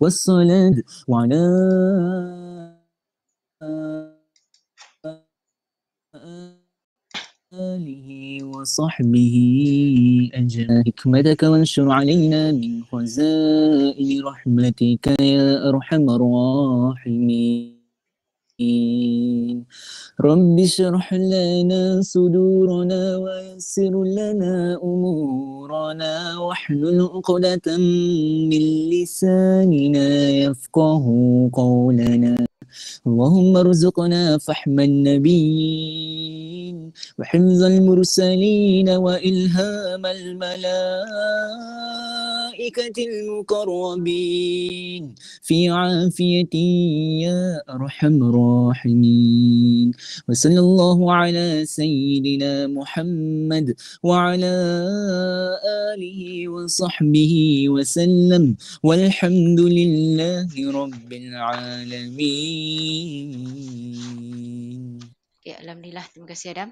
والصلاة وعلى آله وصحبه أجمعين حكمتك وانشر علينا من خزائن رحمتك يا أرحم الراحمين رب اشرح لنا صدورنا ويسر لنا أمورنا واحلل عقدة من لساننا يفقه قولنا اللهم ارزقنا فحم النبيين وحفظ المرسلين وإلهام الملائكة المقربين في عافية يا أرحم الراحمين وصلى الله على سيدنا محمد وعلى آله وصحبه وسلم والحمد لله رب العالمين. Okay, Alhamdulillah. Terima kasih Adam.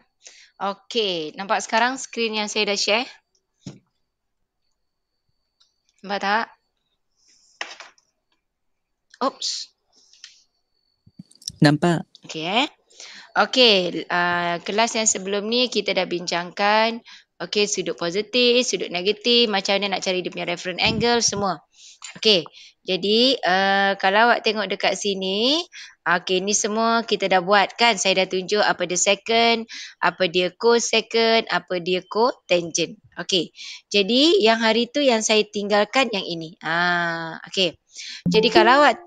Okay, nampak sekarang skrin yang saya dah share? Nampak tak? Oops. Nampak. Okay. Okay, kelas yang sebelum ni kita dah bincangkan sudut positif, sudut negatif, macam mana nak cari dia punya reference angle, semua. Okay, jadi kalau awak tengok dekat sini, ni semua kita dah buat kan. Saya dah tunjuk apa dia secant, apa dia cosecant, apa dia cotangent. Okay, jadi yang hari tu yang saya tinggalkan yang ini. Okay, jadi kalau awak,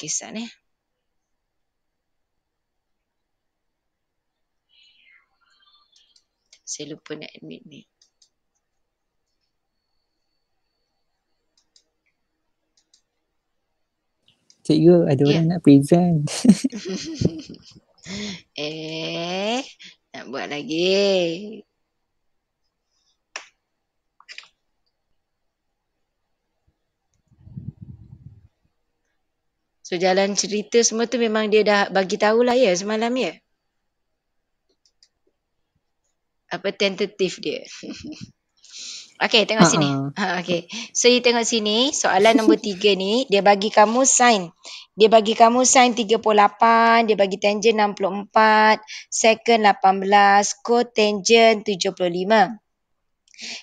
start ni. Saya lupa nak admit ni. Cikgu, ada orang nak present. Nak buat lagi. So jalan cerita semua tu memang dia dah bagi tahulah ya semalam ya. Apa tentatif dia. Okay, tengok sini. Okay. So, you tengok sini. Soalan nombor 3 ni, dia bagi kamu sin. Dia bagi kamu sin 38, dia bagi tangent 64, secant 18, cotangent 75.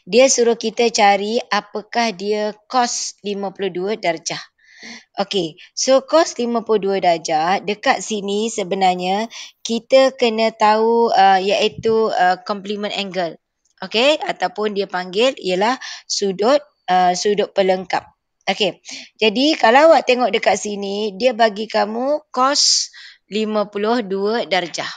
Dia suruh kita cari apakah dia cos 52 darjah. Okay, so cos 52 darjah dekat sini sebenarnya kita kena tahu iaitu complement angle. Okay, ataupun dia panggil ialah sudut pelengkap. Okay, jadi kalau awak tengok dekat sini, dia bagi kamu cos 52 darjah.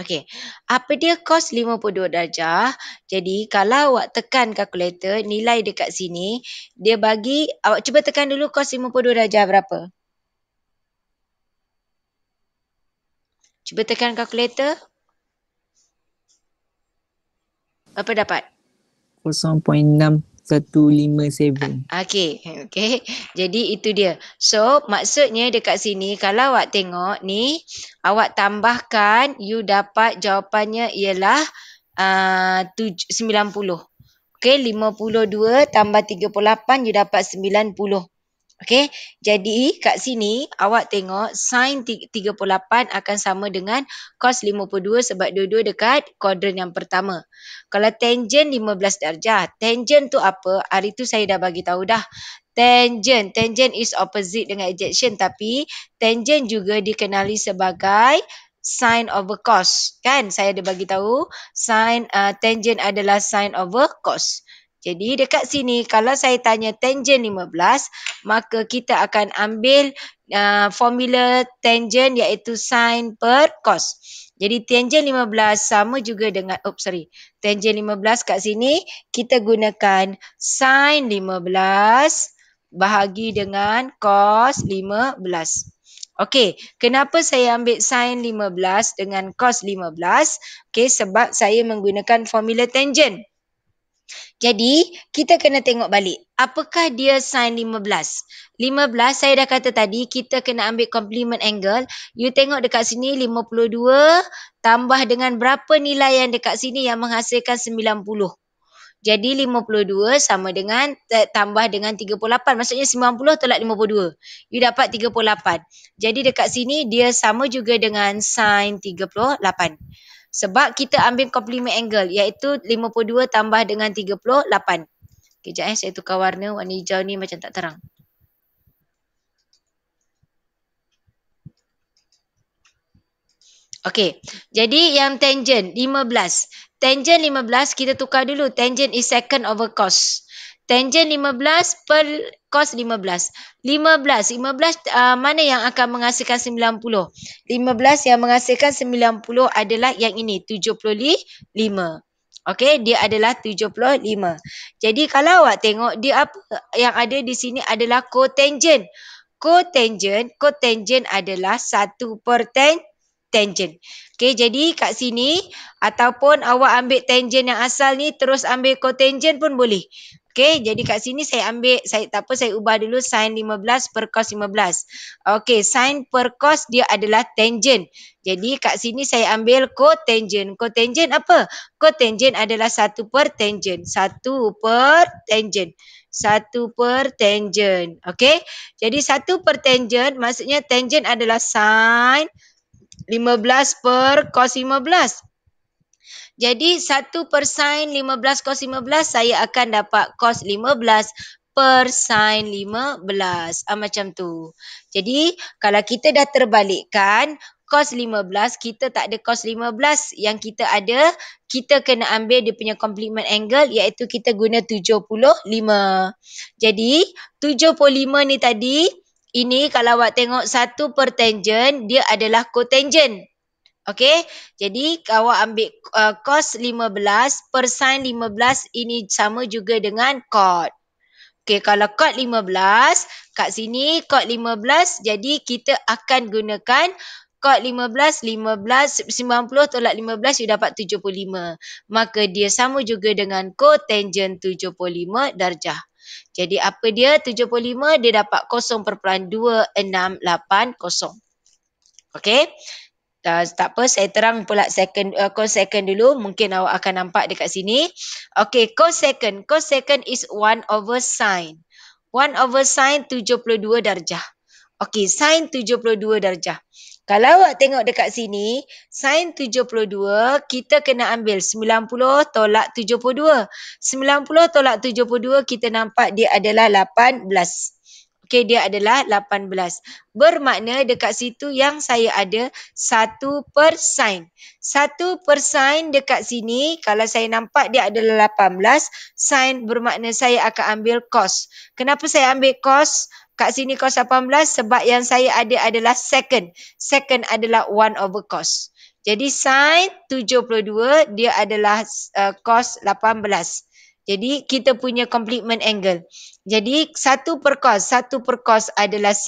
Okay, apa dia cos 52 darjah? Jadi kalau awak tekan kalkulator, nilai dekat sini, dia bagi, awak cuba tekan dulu cos 52 darjah berapa? Cuba tekan kalkulator. Apa dapat? 0.6157. Okay. Jadi itu dia. So, maksudnya dekat sini, kalau awak tengok ni, awak tambahkan, you dapat jawapannya ialah 90. Okay, 52 tambah 38, you dapat 90. Okay, jadi kat sini awak tengok sin 38 akan sama dengan cos 52 sebab dua-dua dekat kuadran yang pertama. Kalau tangent 15 darjah, tangent tu apa? Hari tu saya dah bagi tahu dah. Tangent is opposite dengan adjacent, tapi tangent juga dikenali sebagai sin over cos. Kan? Saya dah bagi tahu sin tangent adalah sin over cos. Jadi dekat sini kalau saya tanya tangent 15, maka kita akan ambil formula tangent iaitu sin per cos. Jadi tangent 15 sama juga dengan tangent 15 kat sini kita gunakan sin 15 bahagi dengan cos 15. Okey, kenapa saya ambil sin 15 dengan cos 15? Okey, sebab saya menggunakan formula tangent. Jadi, kita kena tengok balik. Apakah dia sin 15? 15, saya dah kata tadi, kita kena ambil complement angle. You tengok dekat sini, 52 tambah dengan berapa nilai yang dekat sini yang menghasilkan 90. Jadi 52 sama dengan tambah dengan 38. Maksudnya 90 tolak 52. You dapat 38. Jadi dekat sini dia sama juga dengan sin 38. Sebab kita ambil complement angle iaitu 52 tambah dengan 38. Kejap saya tukar warna hijau ni macam tak terang. Okey, jadi yang tangent 15. Tangent 15 kita tukar dulu. Tangent is second over cos. Tangent 15 per cos 15. 15 mana yang akan menghasilkan 90? 15 yang menghasilkan 90 adalah yang ini, 75. Okey, dia adalah 75. Jadi kalau awak tengok dia apa yang ada di sini adalah cotangent. Cotangent adalah 1 per tangent. Okey, jadi kat sini ataupun awak ambil tangent yang asal ni terus ambil cotangent pun boleh. Okey, jadi kat sini saya ubah dulu sin 15 per cos 15. Okey, sin per cos dia adalah tangent. Jadi kat sini saya ambil cotangent. Cotangent apa? Cotangent adalah 1 per tangent. 1 per tangent. 1 per tangent. Okey, jadi 1 per tangent maksudnya tangent adalah sin 15 per cos 15. Jadi 1 per sin 15 cos 15 saya akan dapat cos 15 per sin 15. Macam tu. Jadi kalau kita dah terbalikkan cos 15 kita tak ada cos 15. Yang kita ada kita kena ambil dia punya complement angle iaitu kita guna 75. Jadi 75 ni tadi ini kalau awak tengok 1 per tangent, dia adalah cotangent. Okey, jadi awak ambil cos 15 per sin 15, ini sama juga dengan cot. Okey, kalau cot 15, kat sini cot 15, jadi kita akan gunakan cot 15, 90 tolak 15, you dapat 75. Maka dia sama juga dengan cotangent 75 darjah. Jadi apa dia 75? Dia dapat 0.2680. Okey. Tak apa, saya terang pula cosecant dulu. Mungkin awak akan nampak dekat sini. Okey, cosecant. Cosecant is 1 over sin. 1 over sin 72 darjah. Okey, sin 72 darjah. Kalau awak tengok dekat sini, sin 72, kita kena ambil 90 tolak 72. 90 tolak 72, kita nampak dia adalah 18. Okey, dia adalah 18. Bermakna dekat situ yang saya ada 1 per sin. 1 per sin dekat sini, kalau saya nampak dia adalah 18. Sin bermakna saya akan ambil cos. Kenapa saya ambil cos? Kat sini cos 18 sebab yang saya ada adalah second. Second adalah 1 over cos. Jadi sin 72 dia adalah cos 18. Jadi kita punya complement angle. Jadi 1 per cos adalah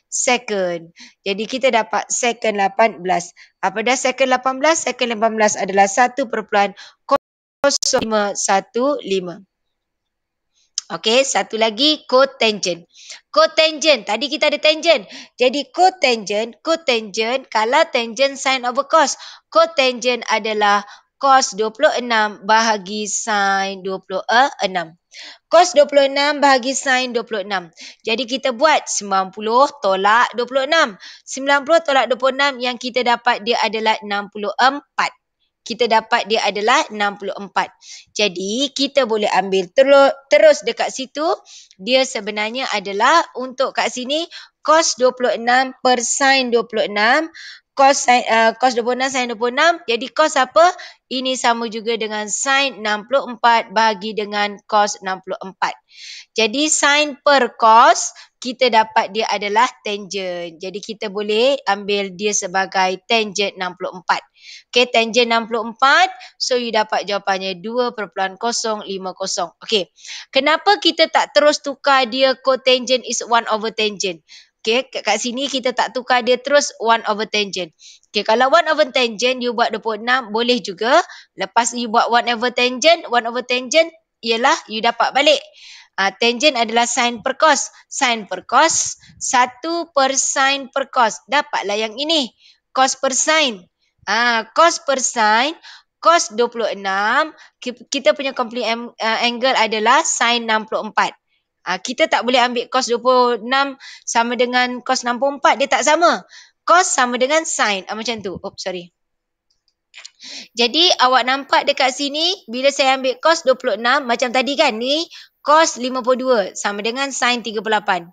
second. Jadi kita dapat second 18. Apa dah second 18? Second 18 adalah 1.0515. Okey, satu lagi cotangent. Cotangent, tadi kita ada tangent. Jadi cotangent kalau tangent sin over cos. Cotangent adalah cos 26 bahagi sin 26. Cos 26 bahagi sin 26. Jadi kita buat 90 tolak 26. 90 tolak 26 yang kita dapat dia adalah 64. Kita dapat dia adalah 64. Jadi kita boleh ambil terus dekat situ. Dia sebenarnya adalah untuk kat sini cos 26 per sin 26. Cos 26 sin 26. Jadi cos apa? Ini sama juga dengan sin 64 bahagi dengan cos 64. Jadi sin per cos kita dapat dia adalah tangent. Jadi kita boleh ambil dia sebagai tangent 64. Okay, tangent 64. So you dapat jawapannya 2.050. Okay. Kenapa kita tak terus tukar dia cotangent is 1 over tangent? Okay, kat sini kita tak tukar dia terus 1 over tangent. Okay, kalau 1 over tangent you buat 26 boleh juga. Lepas you buat 1 over tangent ialah you dapat balik. Tangent adalah sin per cos. Sin per cos, 1 per sin per cos. Dapatlah yang ini. Cos per sin. Cos per sin. cos 26, kita punya complement angle adalah sin 64. Kita tak boleh ambil cos 26 sama dengan cos 64. Dia tak sama. Cos sama dengan sin. Macam tu. Sorry. Jadi awak nampak dekat sini, bila saya ambil cos 26, macam tadi kan, ni cos 52 sama dengan sin 38.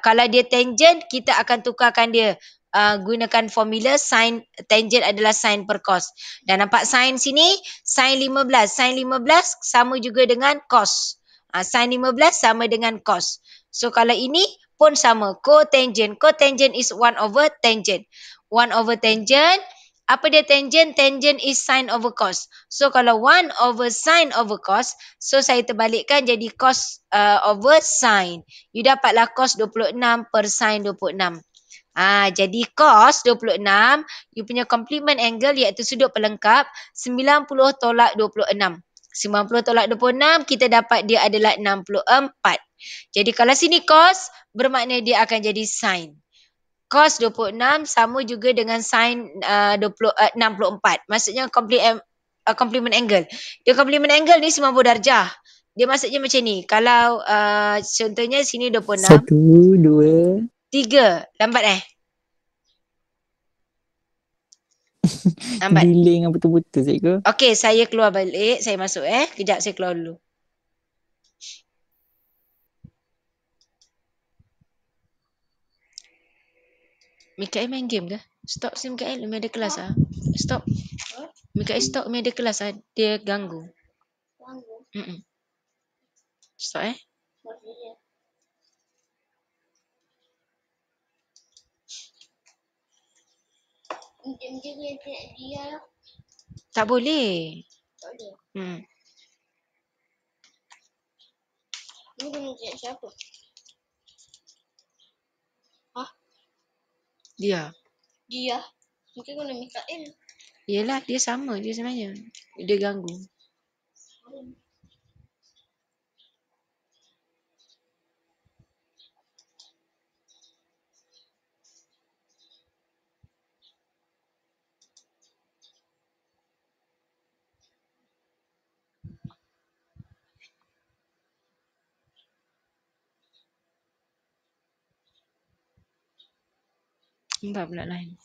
Kalau dia tangent, kita akan tukarkan dia. Gunakan formula sin tangent adalah sin per cos. Dan nampak sin sini, sin 15. Sin 15 sama juga dengan cos. Sin 15 sama dengan cos. So kalau ini pun sama. Cotangent. Cotangent is 1 over tangent. 1 over tangent. Apa dia tangent? Tangent is sin over cos. So kalau 1 over sin over cos, so saya terbalikkan jadi cos over sin. You dapatlah cos 26 per sin 26. Jadi cos 26, you punya complement angle iaitu sudut pelengkap 90 tolak 26. 90 tolak 26, kita dapat dia adalah 64. Jadi kalau sini cos, bermakna dia akan jadi sin. Cos 26 sama juga dengan sin 64. Maksudnya complement angle. Dia complement angle ni 90 darjah. Dia maksudnya macam ni. Kalau contohnya sini 26. 1, 2, 3. Lambat Lambat. delay dengan betul-betul cikgu. Okey, saya keluar balik. Saya masuk Kejap saya keluar dulu. Mikael main game ke? Stop si Mikael, Umi ada kelas Stop. Mikael stop, Umi ada kelas Dia ganggu. Stop Tak boleh. Tak boleh. Ni guna cek siapa? Dia. Mungkin guna Mikael. Yelah, dia sama dia sebenarnya. Dia ganggu. Nampak pula lain.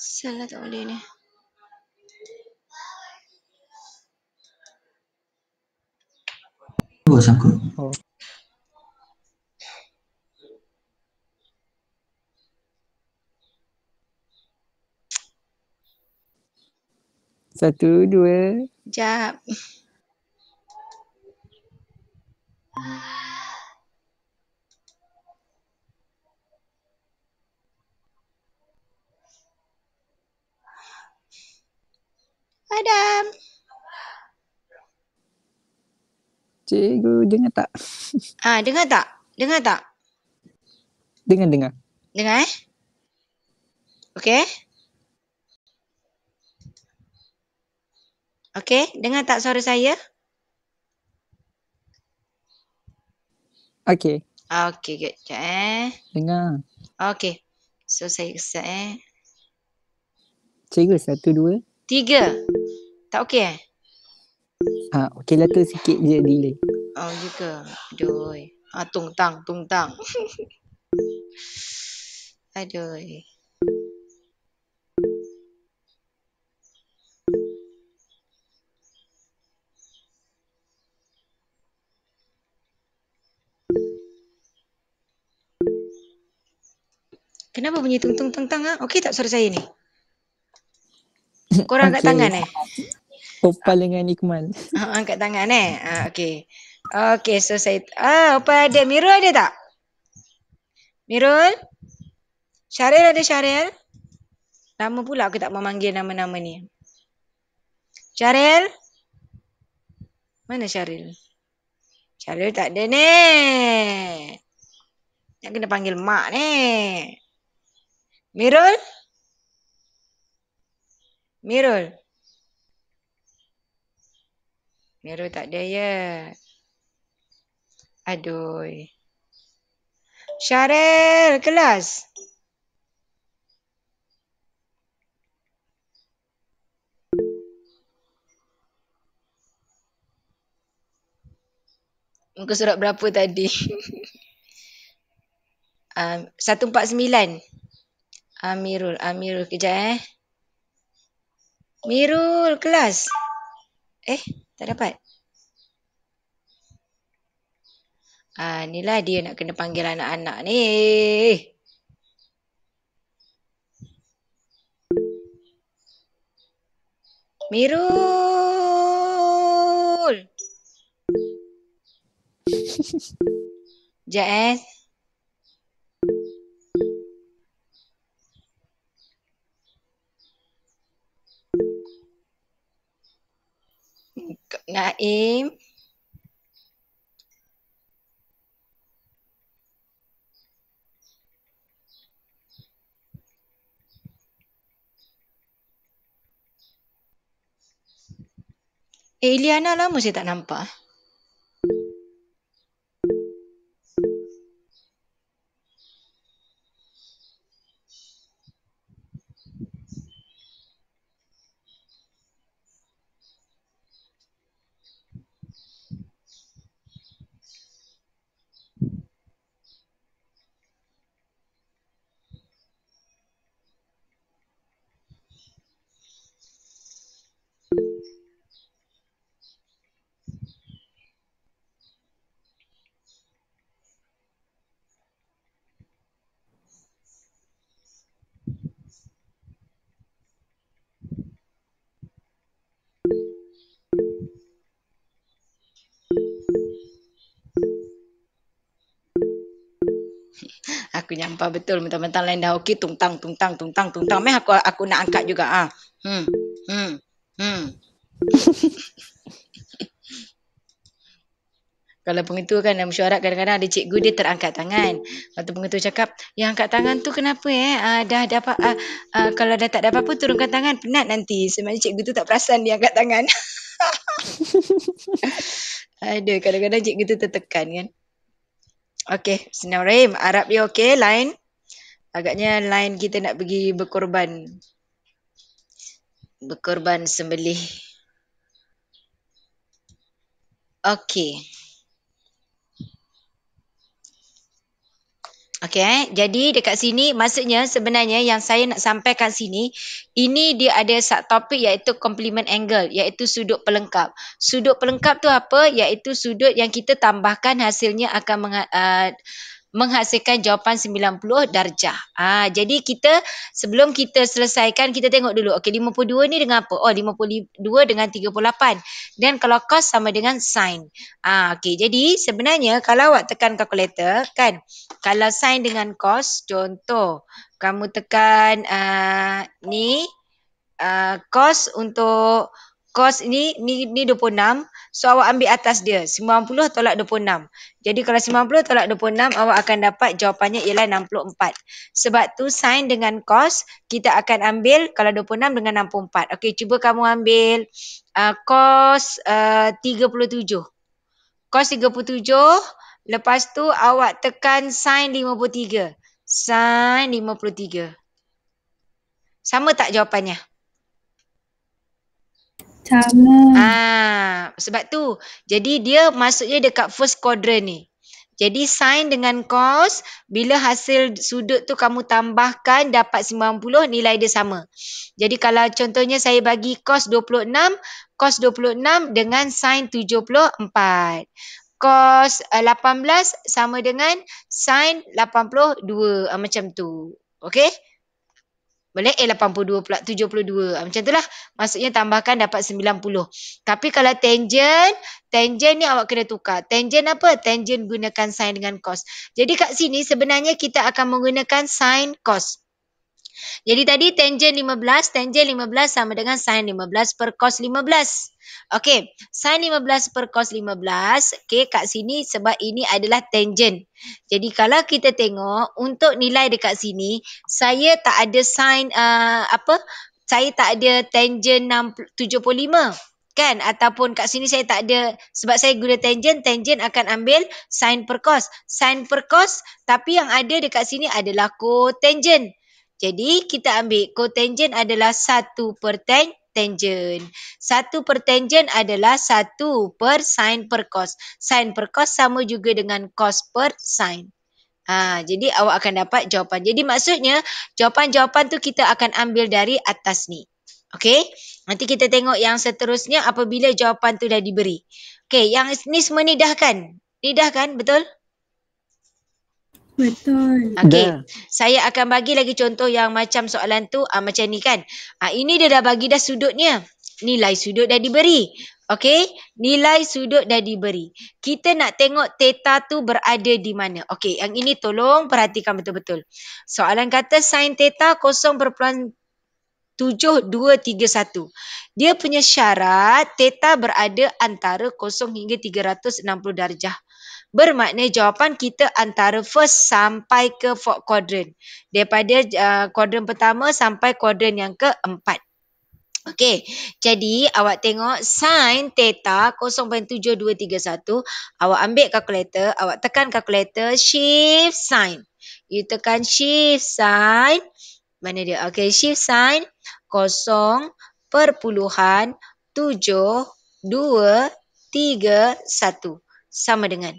Salah tak boleh ni. Sangkut. 1, 2. Sekejap. Adam. Cikgu dengar tak? Dengar tak? Dengar tak? Dengar. Dengar Okey? Okey, dengar tak suara saya? Okey. Okey, kejap Dengar. Okey. So, saya kesan Serius 1, 2. 3. Tak okey Okey lah tu sikit je delay. Oh, ya ke? Aduh. Tung tang, tung tang. Aduh. Kenapa bunyi tung tung tung tang Okey tak suara saya ni? Korang angkat tangan Opal dengan Ikmal. angkat tangan okey. Okey, so saya apa ada Mirul ada tak? Mirul? Syaril ada Syaril? Lama pula aku tak memanggil nama-nama ni. Syaril? Mana Syaril? Syaril tak ada ni. Nak kena panggil mak ni. Mirul? Mirul? Mirul tak ada ya. Aduh. Syaril, kelas. Muka surat berapa tadi? 149. Amirul kejap Mirul kelas. Tak dapat. Inilah dia nak kena panggil anak-anak ni. Mirul. Sekejap Naim. Iliana lama saya tak nampak. Aku nyampah betul mentang-mentang lain dah okey tung tang. Meh aku nak angkat juga Kalau pengetua kan dalam mesyuarat kadang-kadang ada cikgu dia terangkat tangan. Lepas tu pengetua cakap, yang angkat tangan tu kenapa dah dapat kalau dah tak ada apa-apa turunkan tangan, penat nanti. Sebenarnya cikgu tu tak perasan dia angkat tangan. Aduh, kadang-kadang cikgu tu tertekan kan. Okey, Bismillahirrahmanirrahim. Arab dia okey, line. Agaknya line kita nak pergi berkorban. Berkorban sembelih. Okey. Okey, jadi dekat sini maksudnya sebenarnya yang saya nak sampaikan sini, ini dia ada subtopik iaitu complement angle, iaitu sudut pelengkap. Sudut pelengkap tu apa? Iaitu sudut yang kita tambahkan hasilnya akan menghasilkan jawapan 90 darjah. Jadi kita sebelum kita selesaikan kita tengok dulu. Okey, 52 ni dengan apa? 52 dengan 38. Dan kalau cos sama dengan sin. Okey, jadi sebenarnya kalau awak tekan kalkulator kan, kalau sin dengan cos, contoh kamu tekan ni cos untuk Cos ni 26. So awak ambil atas dia. 90 tolak 26. Jadi kalau 90 tolak 26 awak akan dapat jawapannya ialah 64. Sebab tu sin dengan cos kita akan ambil kalau 26 dengan 64. Okey, cuba kamu ambil cos 37. Cos 37. Lepas tu awak tekan sin 53. Sin 53. Sama tak jawapannya? Sama. Sebab tu. Jadi dia maksudnya dekat first quadrant ni. Jadi sin dengan cos, bila hasil sudut tu kamu tambahkan dapat 90, nilai dia sama. Jadi kalau contohnya saya bagi cos 26 dengan sin 74. Cos 18 sama dengan sin 82. Macam tu. Okey? Boleh? 82 pula 72. Macam itulah. Maksudnya tambahkan dapat 90. Tapi kalau tangent ni awak kena tukar. Tangent apa? Tangent gunakan sin dengan cos. Jadi kat sini sebenarnya kita akan menggunakan sin cos. Jadi tadi tangent 15 sama dengan sin 15 per cos 15. Okey, sin 15 per cos 15. Okey, kat sini sebab ini adalah tangent. Jadi kalau kita tengok untuk nilai dekat sini, saya tak ada sin saya tak ada tangent 75. Kan? Ataupun kat sini saya tak ada, sebab saya guna tangent akan ambil sin per cos. Sin per cos, tapi yang ada dekat sini adalah cotangent. Jadi kita ambil cotangent adalah 1 per tangent. 1 per tangent adalah 1 per sin per cos. Sin per cos sama juga dengan cos per sin. Jadi awak akan dapat jawapan. Jadi maksudnya jawapan-jawapan tu kita akan ambil dari atas ni. Okey? Nanti kita tengok yang seterusnya apabila jawapan tu dah diberi. Okey, yang ni semua ni dah kan? Ni dah kan? Betul? Betul. Okey, Dah. saya akan bagi lagi contoh yang macam soalan tu macam ni kan. Ini dia dah bagi dah sudutnya. Nilai sudut dah diberi. Okey, nilai sudut dah diberi. Kita nak tengok theta tu berada di mana. Okey, yang ini tolong perhatikan betul-betul. Soalan kata sin theta 0.7231. Dia punya syarat theta berada antara 0 hingga 360 darjah. Bermakna jawapan kita antara first sampai ke fourth quadrant. Daripada kuadran pertama sampai kuadran yang keempat. Okey, jadi awak tengok sin theta 0.7231. Awak ambil kalkulator, awak tekan kalkulator, shift sin. You tekan shift sin. Mana dia? Okey, shift sin 0.72331 sama dengan.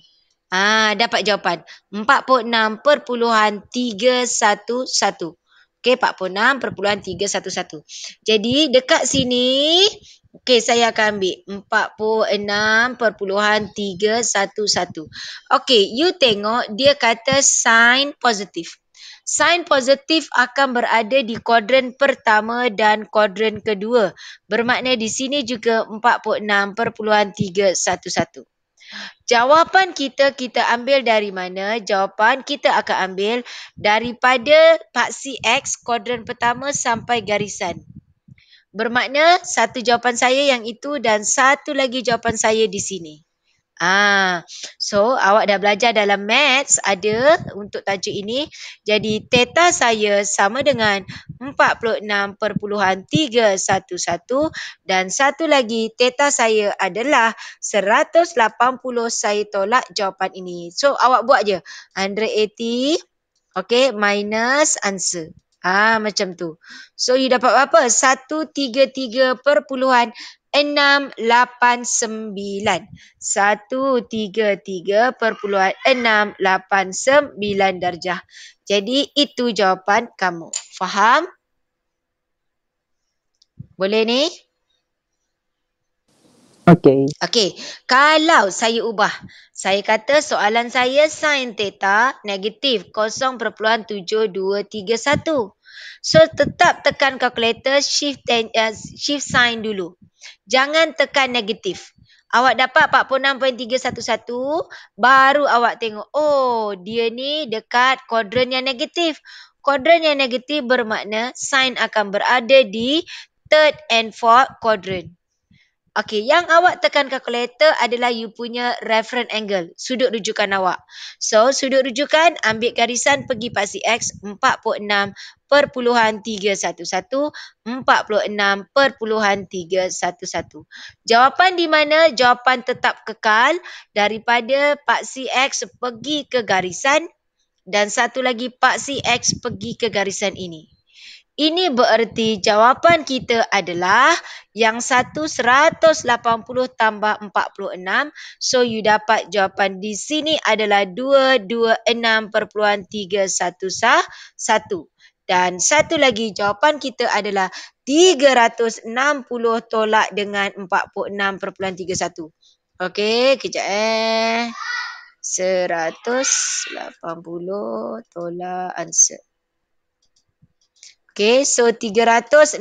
Dapat jawapan 46.311. Okey, 46.311. Jadi dekat sini, okey saya akan ambil 46.311. Okey, you tengok dia kata sin positif. Sin positif akan berada di kuadran pertama dan kuadran kedua. Bermakna di sini juga 46.311. Jawapan kita ambil dari mana? Jawapan kita akan ambil daripada paksi X kuadran pertama sampai garisan. Bermakna satu jawapan saya yang itu dan satu lagi jawapan saya di sini. So awak dah belajar dalam maths ada untuk tajuk ini. Jadi theta saya sama dengan 46.311 dan satu lagi theta saya adalah 180. Saya tolak jawapan ini. So awak buat je 180 minus answer. Macam tu. So you dapat berapa? 133.689. 133.689 darjah. Jadi itu jawapan kamu. Faham? Boleh ni? Okey. Okey, kalau saya ubah, saya kata soalan saya sin theta negatif 0.7231. So tetap tekan kalkulator shift sin dulu. Jangan tekan negatif. Awak dapat 46.311, baru awak tengok, oh dia ni dekat kuadran yang negatif. Kuadran yang negatif bermakna sin akan berada di third and fourth quadrant. Okey, yang awak tekan kalkulator adalah you punya reference angle, sudut rujukan awak. So, sudut rujukan, ambil garisan pergi paksi X 46.311, 46.311. Jawapan di mana? Jawapan tetap kekal daripada paksi X pergi ke garisan dan satu lagi paksi X pergi ke garisan ini. Ini bererti jawapan kita adalah yang satu 180 tambah 46. So, you dapat jawapan di sini adalah 226.311. Dan satu lagi jawapan kita adalah 360 tolak dengan 46.31. Okey, kejap 180 tolak answer. Okay, so 360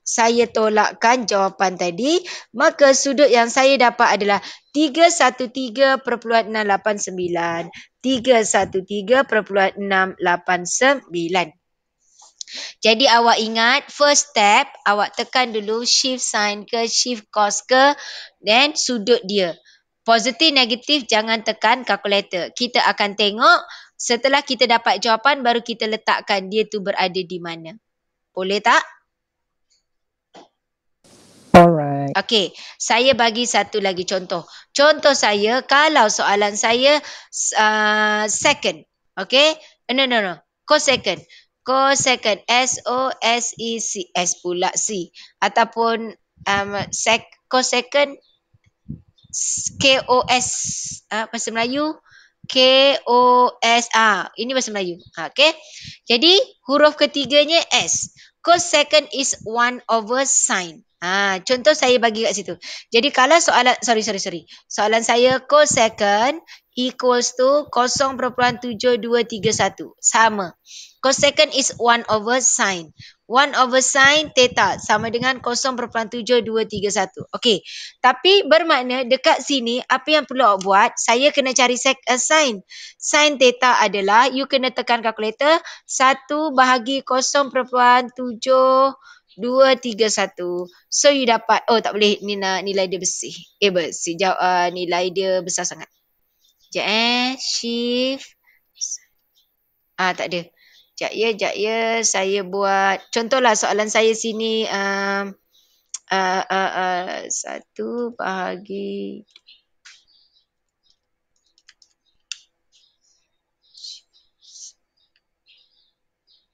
saya tolakkan jawapan tadi. Maka sudut yang saya dapat adalah 313.689. 313.689. Jadi awak ingat, first step awak tekan dulu shift sign ke shift cos ke, then sudut dia. Positif, negatif jangan tekan kalkulator. Kita akan tengok setelah kita dapat jawapan baru kita letakkan dia tu berada di mana. Boleh tak? Alright. Okey, saya bagi satu lagi contoh. Contoh saya, kalau soalan saya second. Okey? No. Cosecond. Cosecond. S-O-S-E-C. S pula C. Ataupun cosecond. K-O-S. Bahasa Melayu. K-O-S. Ini bahasa Melayu. Okey? Jadi, huruf ketiganya S. Cosecond is 1 over sin. Contoh saya bagi kat situ. Jadi kalau soalan, sorry. Soalan saya cosecond equals to 0.7231. Sama. Cosecond is 1 over sin. 1 over sin theta sama dengan 0.7231. Okey. Tapi bermakna dekat sini apa yang perlu awak buat? Saya kena cari sin. Sin theta adalah you kena tekan kalkulator 1 bahagi 0.7231. So you dapat, tak boleh nilai dia bersih. Bersih. Nilai dia besar sangat. Sekejap shift. Tak ada. Sekejap ya. Saya buat. Contohlah soalan saya sini. 1 bahagi.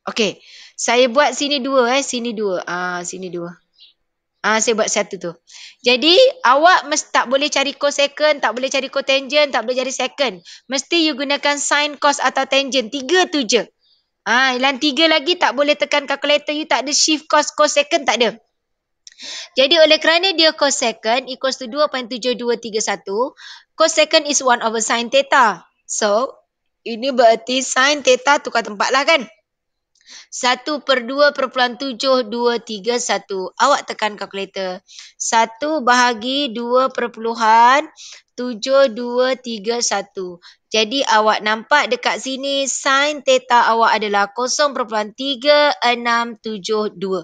Okey. Saya buat sini 2. Sini 2. Sini 2. Saya buat satu tu. Jadi, awak tak boleh cari cosecond, tak boleh cari cotangent, tak boleh cari second. Mesti you gunakan sin, cos atau tangent. 3 tu je. Yang 3 lagi tak boleh tekan kalkulator. You tak ada shift cos cosecond, tak ada. Jadi, oleh kerana dia cosecond equals to 2.7231, cosecond is 1 over sin theta. So, ini berarti sin theta tukar tempat lah kan? 1/2.7231. Awak tekan kalkulator. 1 bahagi 2.7231. Jadi awak nampak dekat sini sin theta awak adalah 0.3672.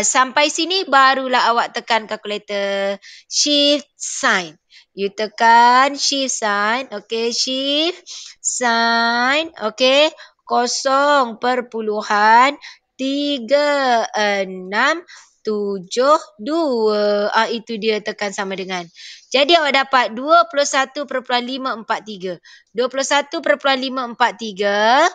Sampai sini barulah awak tekan kalkulator. Shift sign. You tekan shift sign. Okay, shift sign. Okay. 0.3672. Itu dia tekan sama dengan. Jadi awak dapat 21.543. 21.543.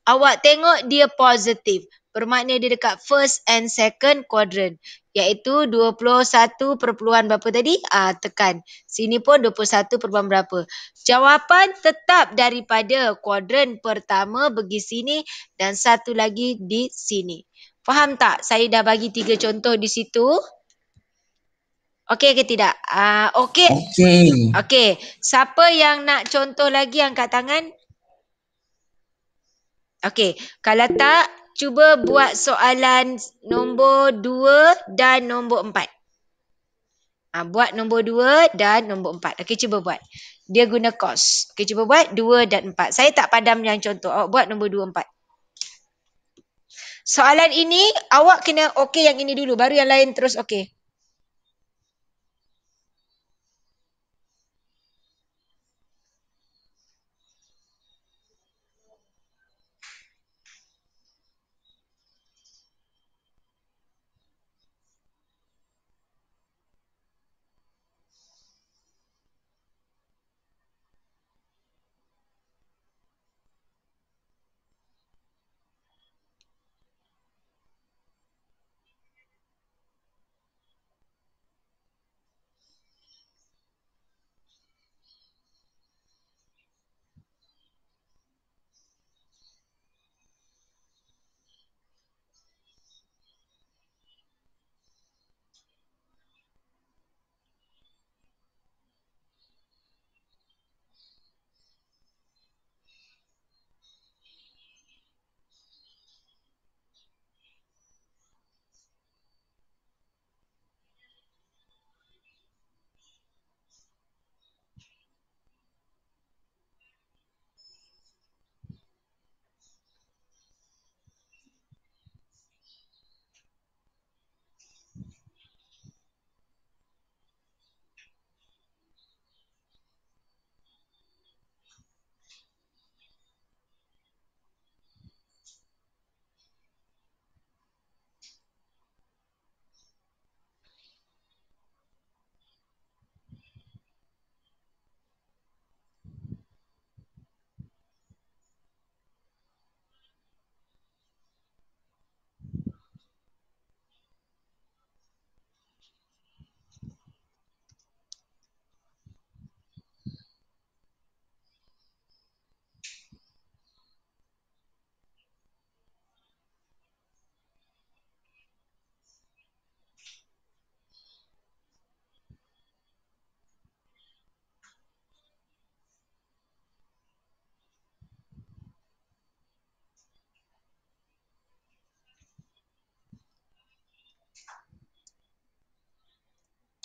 Awak tengok dia positif. Bermakna dia dekat first and second quadrant. Iaitu 21 berapa tadi? Tekan. Sini pun 21 berapa. Jawapan tetap daripada kuadran pertama pergi sini dan satu lagi di sini. Faham tak? Saya dah bagi 3 contoh di situ. Okey ke tidak? Okey. Okey. Siapa yang nak contoh lagi angkat tangan? Okey. Kalau tak, cuba buat soalan nombor 2 dan nombor 4. Buat nombor 2 dan nombor 4. Okey, cuba buat. Dia guna cos. Okey, cuba buat 2 dan 4. Saya tak padam yang contoh. Awak buat nombor 2, 4. Soalan ini, awak kena okey yang ini dulu. Baru yang lain terus okey.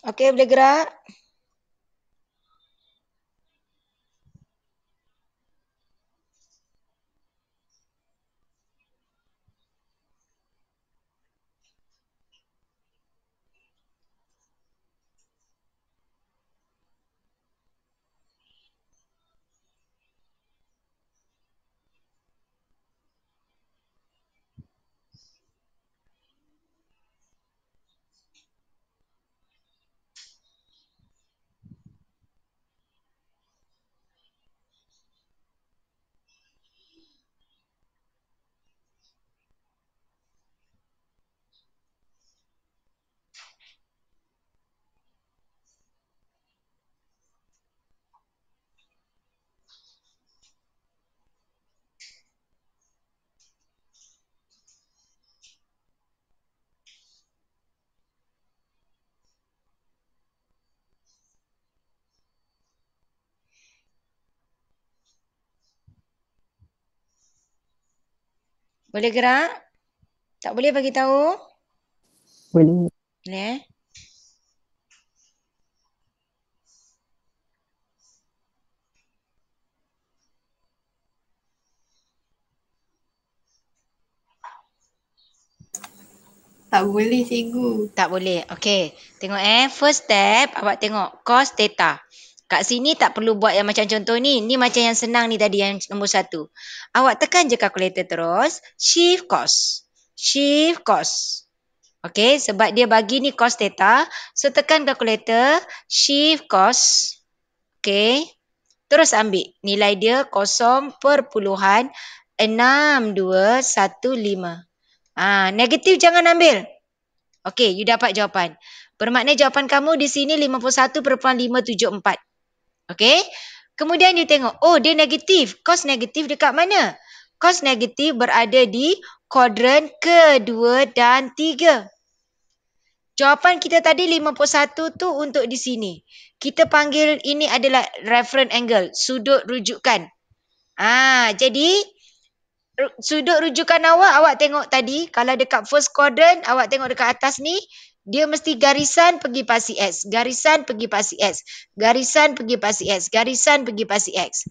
Okey, boleh gerak? Boleh gerak? Tak boleh bagi tahu? Boleh. Boleh. Tak boleh, cikgu. Tak boleh. Okey. Tengok First step, awak tengok cos theta. Kat sini tak perlu buat yang macam contoh ni. Ni macam yang senang ni tadi, yang nombor 1. Awak tekan je kalkulator terus. Shift cos. Shift cos. Okey, sebab dia bagi ni cos theta. So, tekan kalkulator. Shift cos. Okey. Terus ambil. Nilai dia 0.6215. Negatif jangan ambil. Okey, you dapat jawapan. Bermakna jawapan kamu di sini 51.574. Okey? Kemudian you tengok, oh dia negatif. Cos negatif dekat mana? Cos negatif berada di kuadran kedua dan 3. Jawapan kita tadi 51 tu untuk di sini. Kita panggil ini adalah reference angle, sudut rujukan. Jadi sudut rujukan awak tengok tadi, kalau dekat first quadrant, awak tengok dekat atas ni, dia mesti garisan pergi pasi X, garisan pergi pasi X, garisan pergi pasi X, garisan pergi pasi X.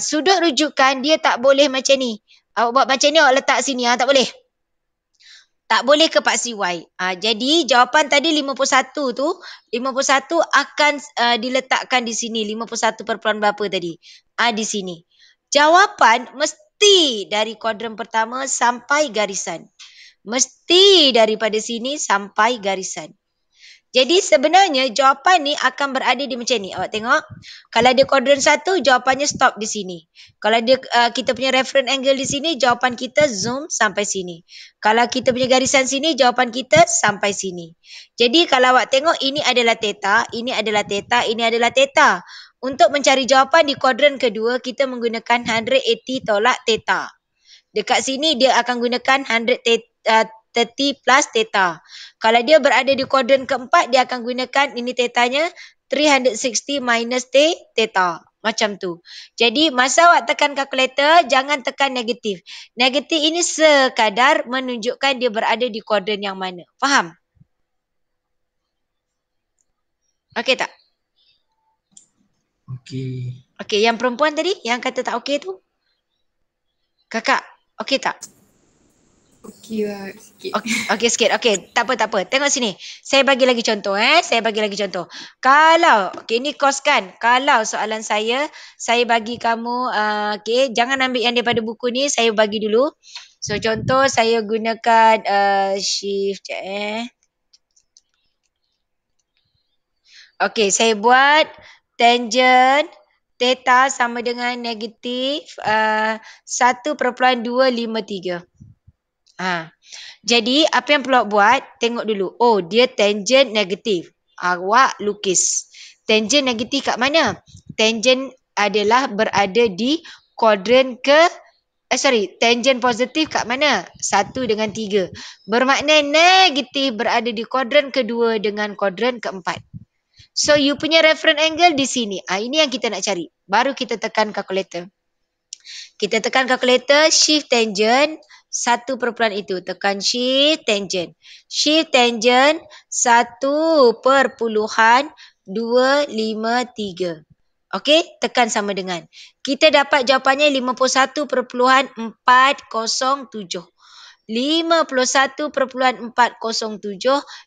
Sudut rujukan dia tak boleh macam ni. Awak buat macam ni, awak letak sini, tak boleh. Tak boleh ke paksi Y. Jadi jawapan tadi 51 tu, 51 akan diletakkan di sini. 51 perpuluhan berapa tadi? Di sini. Jawapan mesti dari kuadran pertama sampai garisan. Mesti daripada sini sampai garisan. Jadi sebenarnya jawapan ni akan berada di macam ni. Awak tengok. Kalau dia kuadran 1, jawapannya stop di sini. Kalau dia kita punya reference angle di sini, jawapan kita zoom sampai sini. Kalau kita punya garisan sini, jawapan kita sampai sini. Jadi kalau awak tengok, ini adalah theta, ini adalah theta, ini adalah theta. Untuk mencari jawapan di kuadran kedua, kita menggunakan 180 tolak theta. Dekat sini dia akan gunakan 130 plus theta. Kalau dia berada di kuadran keempat, dia akan gunakan, ini tetanya, 360 minus theta. Macam tu. Jadi masa awak tekan kalkulator, jangan tekan negatif. Negatif ini sekadar menunjukkan dia berada di kuadran yang mana. Faham? Okey tak? Okey. Okey, yang perempuan tadi, yang kata tak okey tu? Kakak, okey tak? Okey lah sikit. Okey sikit. Okey, tak apa. Tengok sini. Saya bagi lagi contoh Saya bagi lagi contoh. Kalau ini kos kan. Kalau soalan saya bagi kamu okey, jangan ambil yang daripada buku ni, saya bagi dulu. So contoh saya gunakan shift Okey, saya buat tangent theta sama dengan negatif 1.253. Jadi apa yang perlu awak buat, tengok dulu. Oh, dia tangent negatif. Awak lukis. Tangent negatif kat mana? Tangent adalah berada di kuadran tangent positif kat mana? 1 dengan 3. Bermakna negatif berada di kuadran kedua dengan kuadran keempat. So, you punya reference angle di sini. Ini yang kita nak cari. Baru kita tekan calculator. Kita tekan calculator, shift tangent. satu perpuluhan itu. Tekan shift tangent. Shift tangent 1.253. Okey, tekan sama dengan. Kita dapat jawapannya 51.407. 51.407,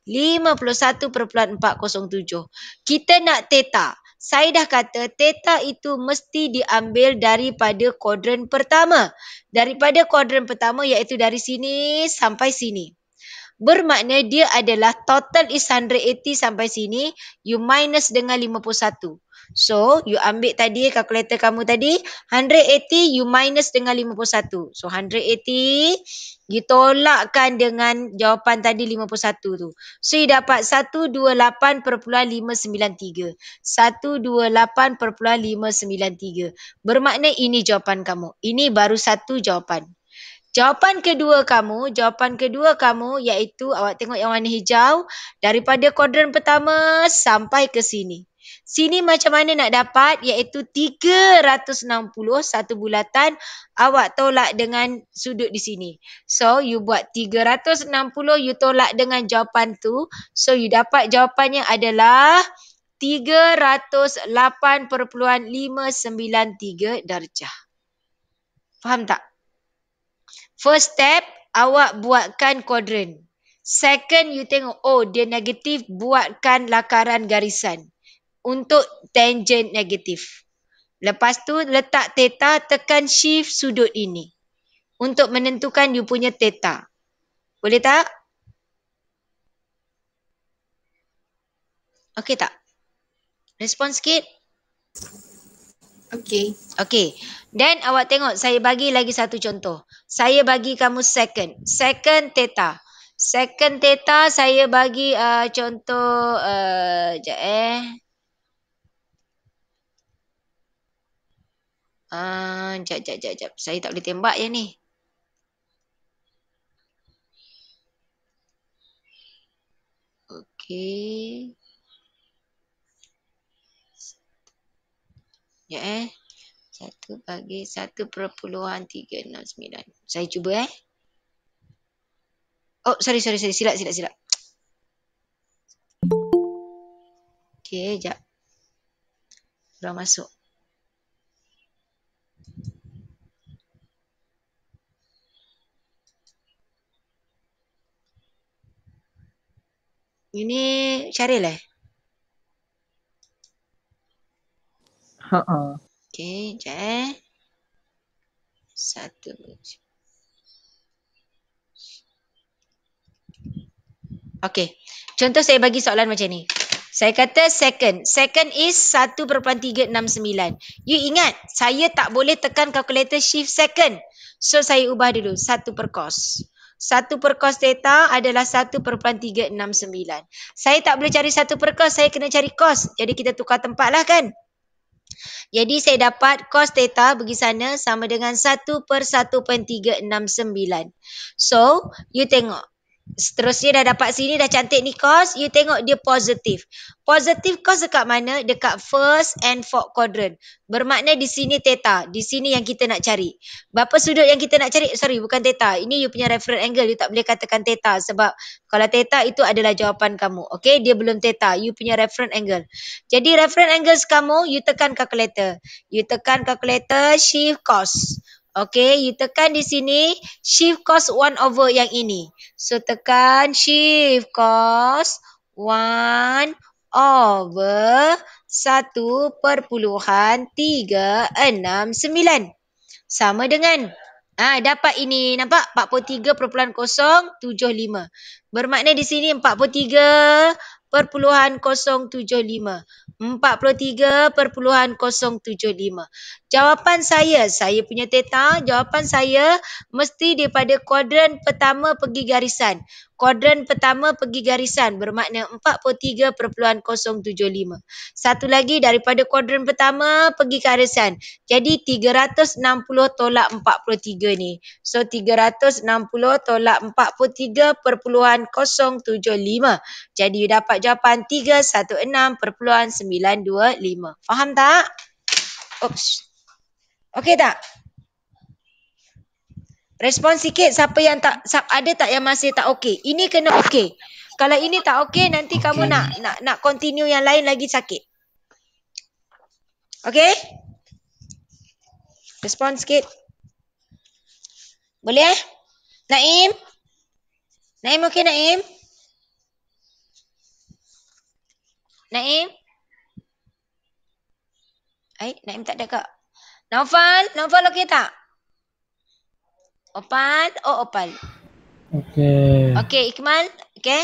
51.407. Kita nak theta. Saya dah kata theta itu mesti diambil daripada kuadran pertama. Daripada kuadran pertama iaitu dari sini sampai sini. Bermakna dia adalah total is 180 sampai sini. You minus dengan 51. So, you ambil tadi kalkulator kamu tadi. 180 you minus dengan 51. So, 180 you tolakkan dengan jawapan tadi 51 tu. So, you dapat 128.593. 128.593. Bermakna ini jawapan kamu. Ini baru satu jawapan. Jawapan kedua kamu iaitu awak tengok yang warna hijau daripada kuadran pertama sampai ke sini. Sini macam mana nak dapat iaitu 360 satu bulatan awak tolak dengan sudut di sini. So you buat 360 you tolak dengan jawapan tu. So you dapat jawapannya adalah 308.593 darjah. Faham tak? First step, awak buatkan kuadran. Second, you tengok, oh dia negatif, buatkan lakaran garisan untuk tangent negatif. Lepas tu, letak theta, tekan shift sudut ini untuk menentukan you punya theta. Boleh tak? Okey tak? Respon sikit. Okey. Okey. Dan awak tengok saya bagi lagi satu contoh. Saya bagi kamu second. Second theta. Second theta saya bagi contoh sekejap Sekejap. Saya tak boleh tembak je ni. Okey. Sekejap 1 bagi 1.369. Saya cuba Oh, sorry. Silap. Okey, sekejap. Kurang masuk. Ini Syaril Ha. Okey, sekejap Satu. Okey. Contoh saya bagi soalan macam ni. Saya kata second. Second is 1.369. You ingat, saya tak boleh tekan kalkulator shift second. So, saya ubah dulu. 1 per cos. 1 per cos theta adalah 1.369. Saya tak boleh cari 1 per cos. Saya kena cari cos. Jadi, kita tukar tempat lah kan. Jadi, saya dapat cos theta pergi sana sama dengan 1 per 1.369. So, you tengok. Seterusnya dah dapat sini, dah cantik ni cos. You tengok dia positif. Positif cos dekat mana? Dekat first and fourth quadrant. Bermakna di sini theta. Di sini yang kita nak cari. Berapa sudut yang kita nak cari? Sorry, bukan theta. Ini you punya reference angle. You tak boleh katakan theta. Sebab kalau theta itu adalah jawapan kamu. Okay, dia belum theta. You punya reference angle. Jadi reference angle kamu, you tekan calculator. You tekan calculator, shift cos. Okay, you tekan di sini, shift cos 1 over yang ini. So, tekan shift cos 1 over 1.369. Sama dengan, dapat ini, nampak? 43.075. Bermakna di sini 43.075. 43.075. Jawapan saya punya theta, jawapan saya mesti daripada kuadran pertama pergi garisan. Kuadran pertama pergi garisan bermakna 43.075. Satu lagi daripada kuadran pertama pergi garisan. Jadi 360 tolak 43 ni. So 360 tolak 43.075. Jadi you dapat jawapan 316.925. Faham tak? Oops. Okey tak? Respon sikit siapa yang tak, ada tak yang masih tak okey? Ini kena okey. Kalau ini tak okey, nanti kamu nak continue yang lain lagi sakit. Okey? Respon sikit. Boleh Naim? Naim okey Naim? Naim? Naim tak ada kak. Naufal okey tak? Opal. Okey. Okey, Ikmal, okey?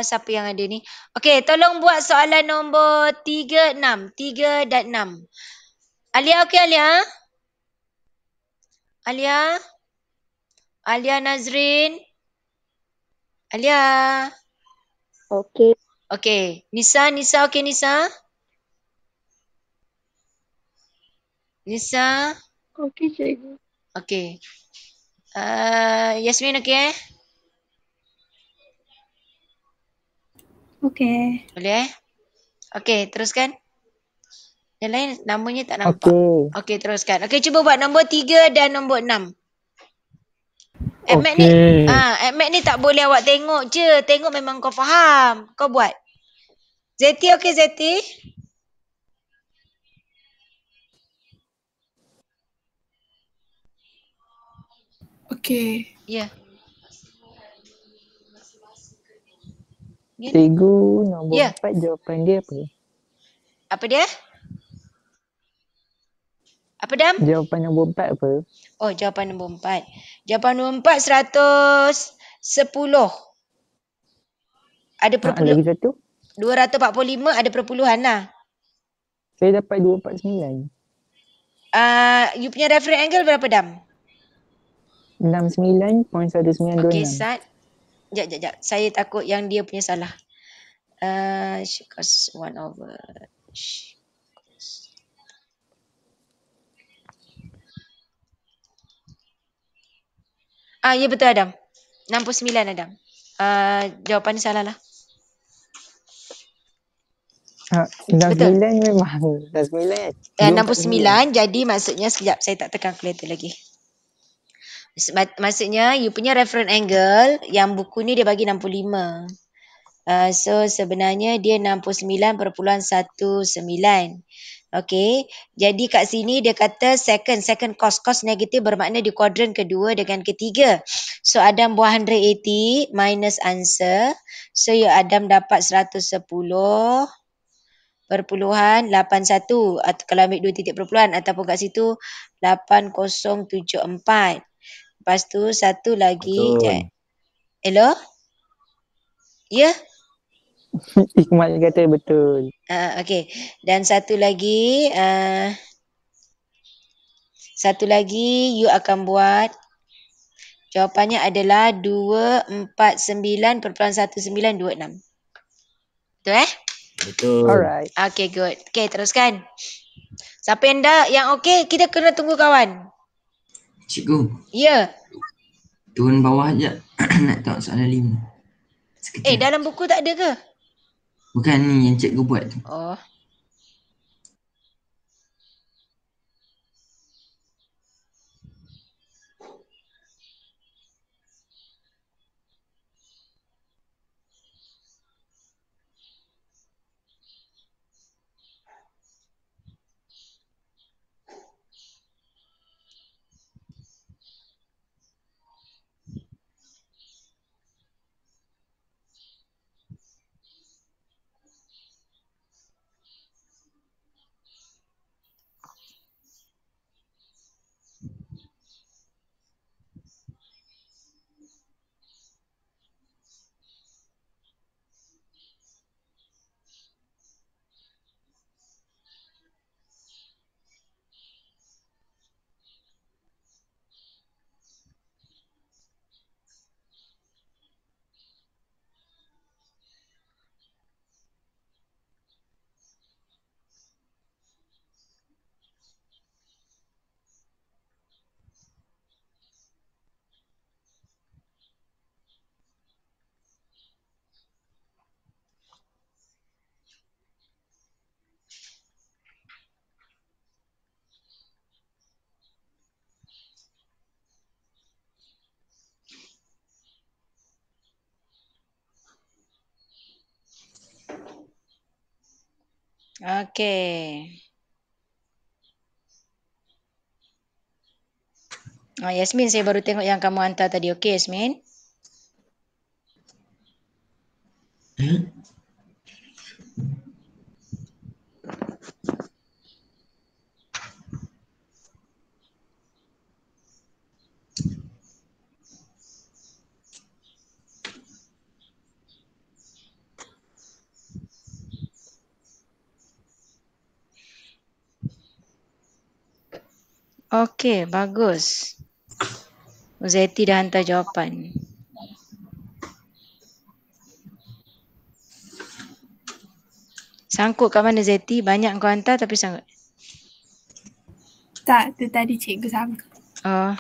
Siapa yang ada ni? Okey, tolong buat soalan nombor 3, 6. 3 dan 6. Alia okey Alia? Alia Nazrin? Alia? Okey. Okey, Nisa okey Nisa? Nisa? Okey, cikgu. Okey. Yasmin okey? Okay. Boleh Okey, teruskan. Yang lain namanya tak nampak. Okey, teruskan. Okey, cuba buat nombor 3 dan nombor 6. Admat ni, Admat ni tak boleh awak tengok je. Tengok memang kau faham. Kau buat. Zeti okey Zeti? Okay. Ya. Cikgu, nombor Ya. 4 jawapan dia apa? Apa dia? Apa Dam? Jawapan nombor 4 apa? Oh, jawapan nombor 4. Jawapan nombor 4, 110. Ada perpuluhan. Lagi satu? 245 ada perpuluhan lah. Saya dapat 249. You punya reference angle berapa Dam? 69.1926. Okey, Sat. Sekejap. Saya takut yang dia punya salah. Cos 1 over. Ya betul Adam. 69 Adam. Jawapan salah lah. 69 memang. 69. 69 jadi maksudnya sekejap saya tak tekan calculator lagi. Maksudnya you punya reference angle yang buku ni dia bagi 65. So sebenarnya dia 69.19. Okey. Jadi kat sini dia kata second cos negatif bermakna di kuadran kedua dengan ketiga. So Adam buat 180 minus answer. So you Adam dapat 110.81 atau kalau ambil 2 titik perpuluhan ataupun kat situ 8074. Lepas tu satu lagi. Hello? Ya? Ikmal kata betul. Okey. Dan satu lagi you akan buat jawapannya adalah 249.1926. Betul Betul. Alright. Okay, good. Okay, teruskan. Siapa yang okey, kita kena tunggu kawan. Cikgu. Ya. Turun bawah je. Nak tengok soalan 5. Sekejap. Dalam buku tak ada ke? Bukan ni yang cikgu buat tu. Oh. Okey. Yasmin, saya baru tengok yang kamu hantar tadi. Okey, Yasmin? Okey, bagus. Zeti dah hantar jawapan. Sangkut kat mana Zeti? Banyak kau hantar tapi sangkut. Tak, tu tadi cikgu sangka. Oh.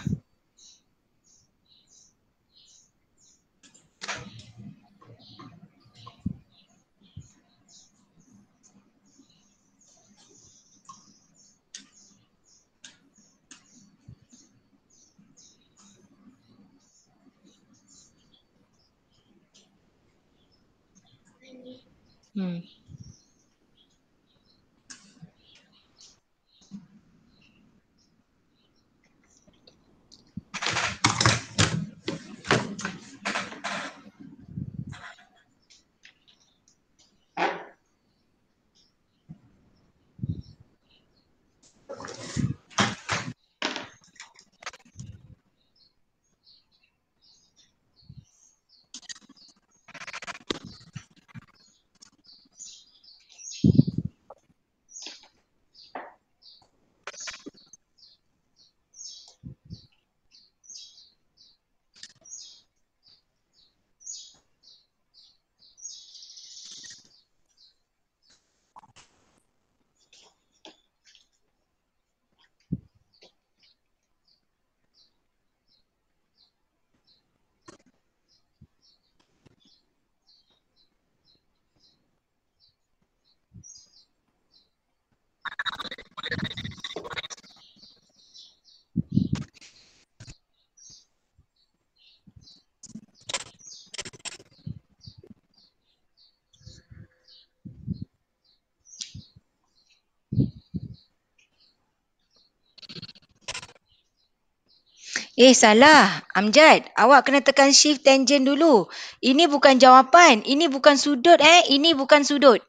Salah. Amjad, awak kena tekan shift tangent dulu. Ini bukan jawapan. Ini bukan sudut Ini bukan sudut.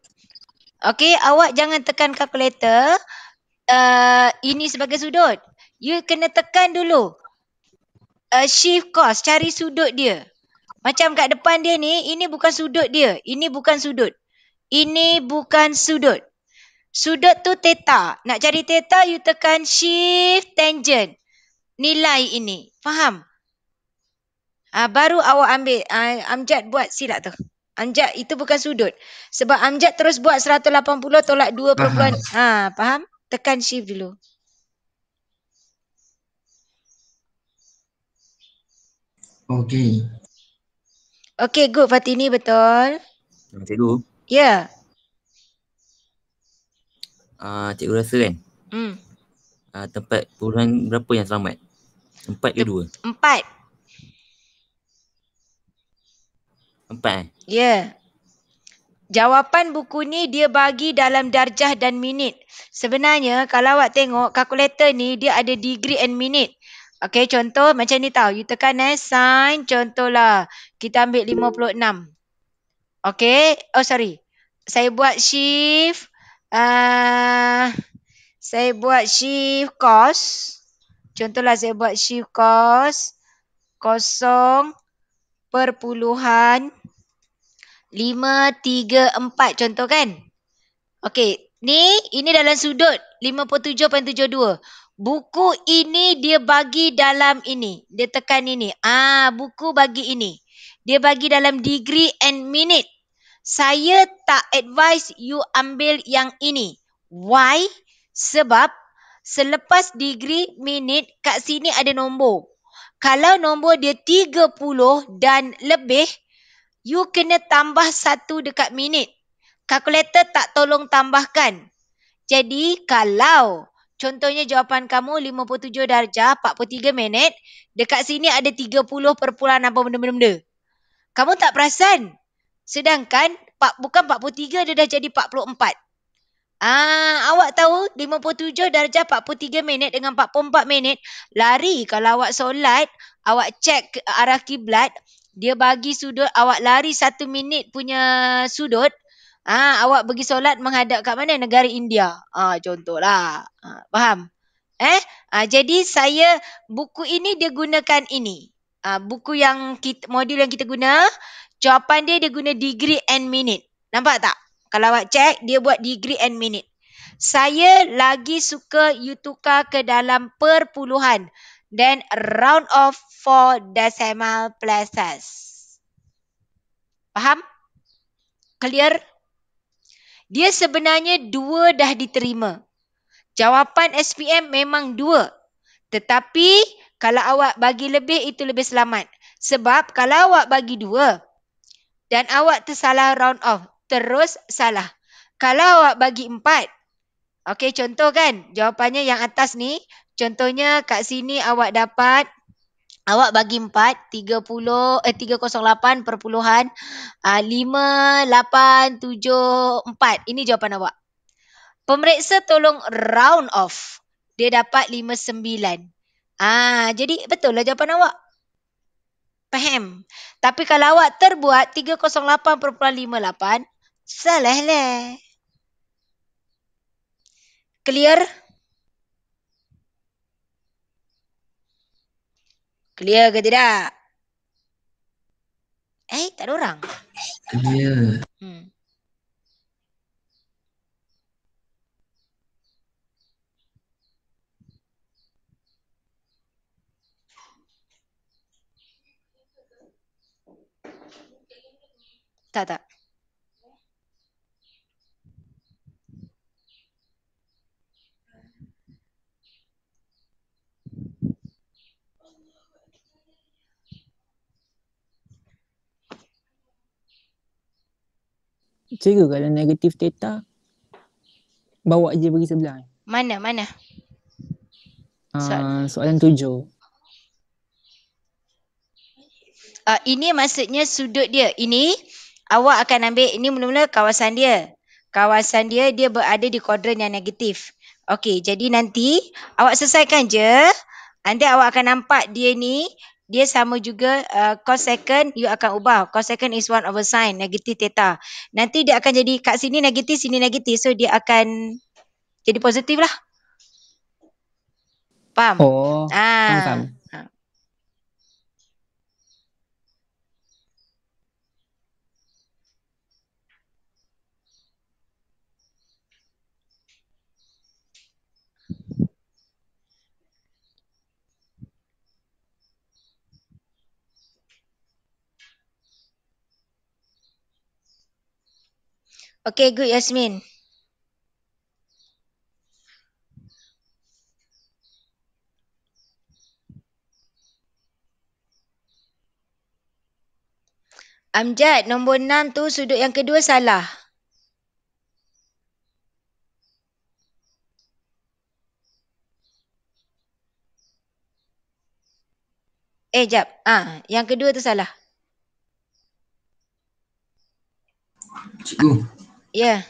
Okey, awak jangan tekan kalkulator. Ini sebagai sudut. You kena tekan dulu. Shift cos, cari sudut dia. Macam kat depan dia ni, ini bukan sudut dia. Ini bukan sudut. Ini bukan sudut. Sudut tu theta. Nak cari theta, you tekan shift tangent. Nilai ini. Faham? Baru awak ambil. Amjad buat silap tu. Amjad itu bukan sudut. Sebab Amjad terus buat 180 tolak 2 perpuluhan. Faham? Tekan shift dulu. Okey. Okey, good Fatini, betul. Cikgu. Ya. Cikgu rasa kan? Tempat puluhan berapa yang selamat? 4 ke 2? 4. 4 Ya. Jawapan buku ni dia bagi dalam darjah dan minit. Sebenarnya kalau awak tengok kalkulator ni dia ada degree and minute. Okey, contoh macam ni tau. You tekan sin, contohlah kita ambil 56. Okey, sorry. Saya buat shift cos. Contohlah saya buat shift cos 0.534 contoh kan. Okey, ini dalam sudut 57.72. Buku ini dia bagi dalam ini. Dia tekan ini. Buku bagi ini. Dia bagi dalam degree and minute. Saya tak advise you ambil yang ini. Why? Sebab selepas degree minute kat sini ada nombor. Kalau nombor dia 30 dan lebih, you kena tambah 1 dekat minit. Kalkulator tak tolong tambahkan. Jadi kalau contohnya jawapan kamu 57 darjah 43 minit, dekat sini ada 30 perpuluhan apa benda-benda. Kamu tak perasan. Sedangkan bukan 43 dia dah jadi 44. Awak tahu 57 darjah 43 minit dengan 44 minit. Lari kalau awak solat, awak cek ke arah kiblat, dia bagi sudut awak lari 1 minit punya sudut. Awak pergi solat menghadap kat mana? Negara India. Contohlah. Faham? Jadi saya buku ini dia gunakan ini. Buku yang modul yang kita guna, jawapan dia guna degree and minute. Nampak tak? Kalau awak cek, dia buat degree and minute. Saya lagi suka you tukar ke dalam perpuluhan. Then round off for decimal places. Faham? Clear? Dia sebenarnya 2 dah diterima. Jawapan SPM memang 2. Tetapi kalau awak bagi lebih, itu lebih selamat. Sebab kalau awak bagi 2 dan awak tersalah round off, terus salah. Kalau awak bagi 4, okey, contoh kan, jawapannya yang atas ni, contohnya kat sini awak dapat, awak bagi 4, 308.5874. Ini jawapan awak. Pemeriksa tolong round off. Dia dapat 59. Jadi betul lah jawapan awak. Faham? Tapi kalau awak terbuat 308.58, salah lah. Clear? Clear ke tidak? Tak ada orang. Clear. Tak. Cikgu kalau negatif theta, bawa je pergi sebelah. Mana? Soalan 7. Ini maksudnya sudut dia. Ini awak akan ambil, ini mula-mula kawasan dia. Kawasan dia berada di kuadran yang negatif. Okey, jadi nanti awak selesaikan je. Nanti awak akan nampak dia ni, dia sama juga cos second, you akan ubah. Cos second is 1/sin, negatif theta. Nanti dia akan jadi kat sini negatif, sini negatif. So dia akan jadi positif lah. Faham? Faham. Okay, good, Yasmin. Amjad, nombor 6 tu sudut yang kedua salah. Jap. Yang kedua tu salah. Cikgu. Ya.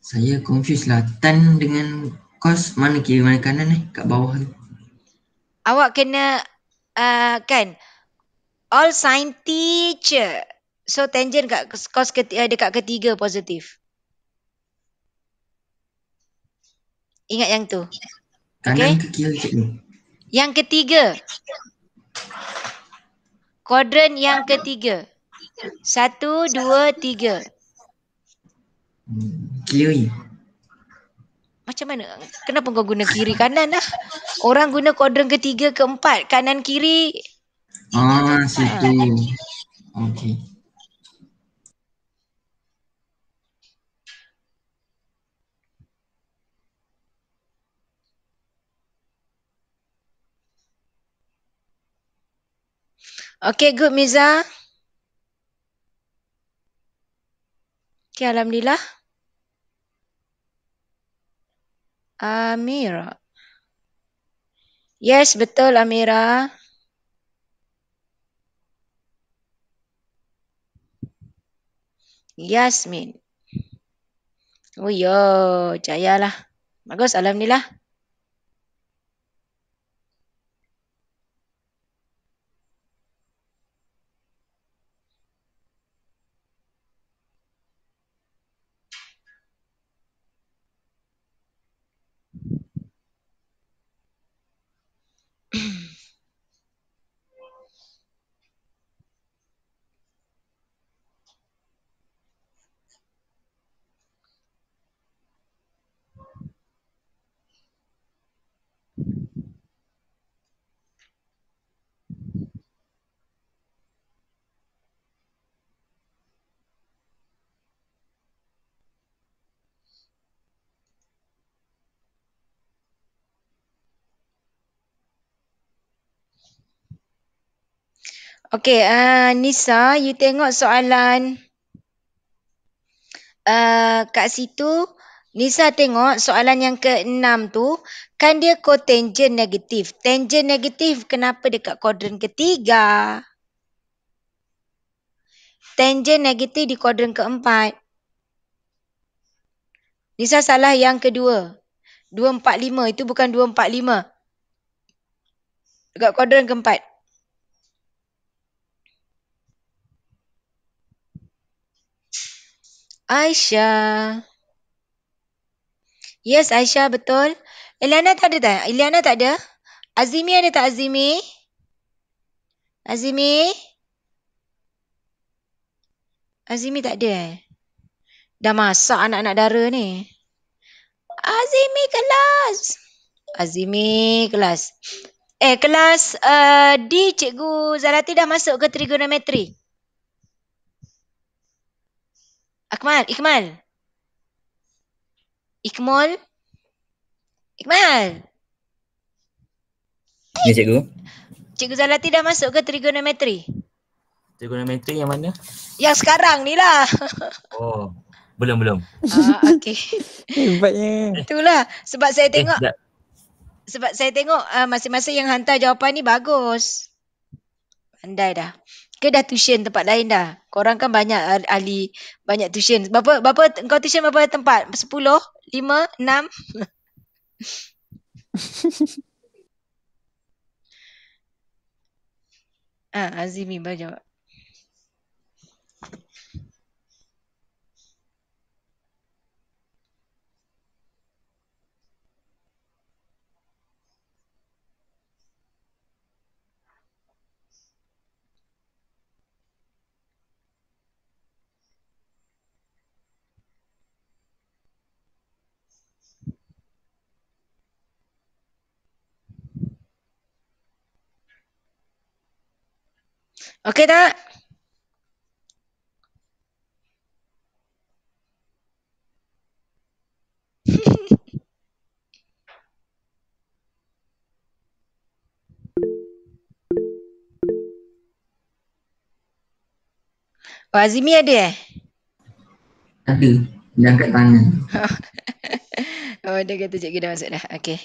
Saya confuse lah. Tan dengan cos mana kiri mana kanan kat bawah tu. Awak kena kan all sin teacher. So tangent kat cos dekat ketiga positif. Ingat yang tu. Kanan ke kiri cikgu? Yang ketiga. Kuadran yang ketiga. 1, 2, 3. Kiri. Macam mana? Kenapa kau guna kiri kanan lah? Orang guna kuadran ketiga, keempat. Kanan kiri. Situ. Okey. Okay, good Miza. Okay, Alhamdulillah. Amira. Yes, betul Amira. Yasmin. Oh ya, jayalah. Bagus, alhamdulillah. Okey, Nisa, you tengok soalan kat situ. Nisa tengok soalan yang ke-6 tu, kan dia kotangen negatif. Tangen negatif kenapa dekat kuadran ketiga? Tangen negatif di kuadran keempat. Nisa salah yang kedua. 245, itu bukan 245. Dekat kuadran keempat. Aisyah. Yes, Aisyah, betul. Eliana tak ada tak? Eliana tak ada? Azimi ada tak, Azimi? Azimi? Azimi tak ada. Dah masak anak-anak dara ni. Azimi kelas. Azimi kelas. Kelas D, Cikgu Zalati dah masuk ke trigonometri? Ikmal. Ya, cikgu. Cikgu Zalati dah masuk ke trigonometri? Trigonometri yang mana? Yang sekarang ni lah. Oh, belum. Okey. Hebatnya. Itulah sebab saya tengok Sekejap. sebab saya tengok masing-masing yang hantar jawapan ni bagus. Pandai dah. Ke dah tuition tempat lain dah. Korang kan banyak ahli, banyak tuition. Berapa kau tuition berapa tempat? 10? 5? 6? Azimi baru jawab. Okey tak? Oh, Azimi ada Ada. Dia angkat tangan. Oh, dia kata cikgu dah masuk dah. Okey.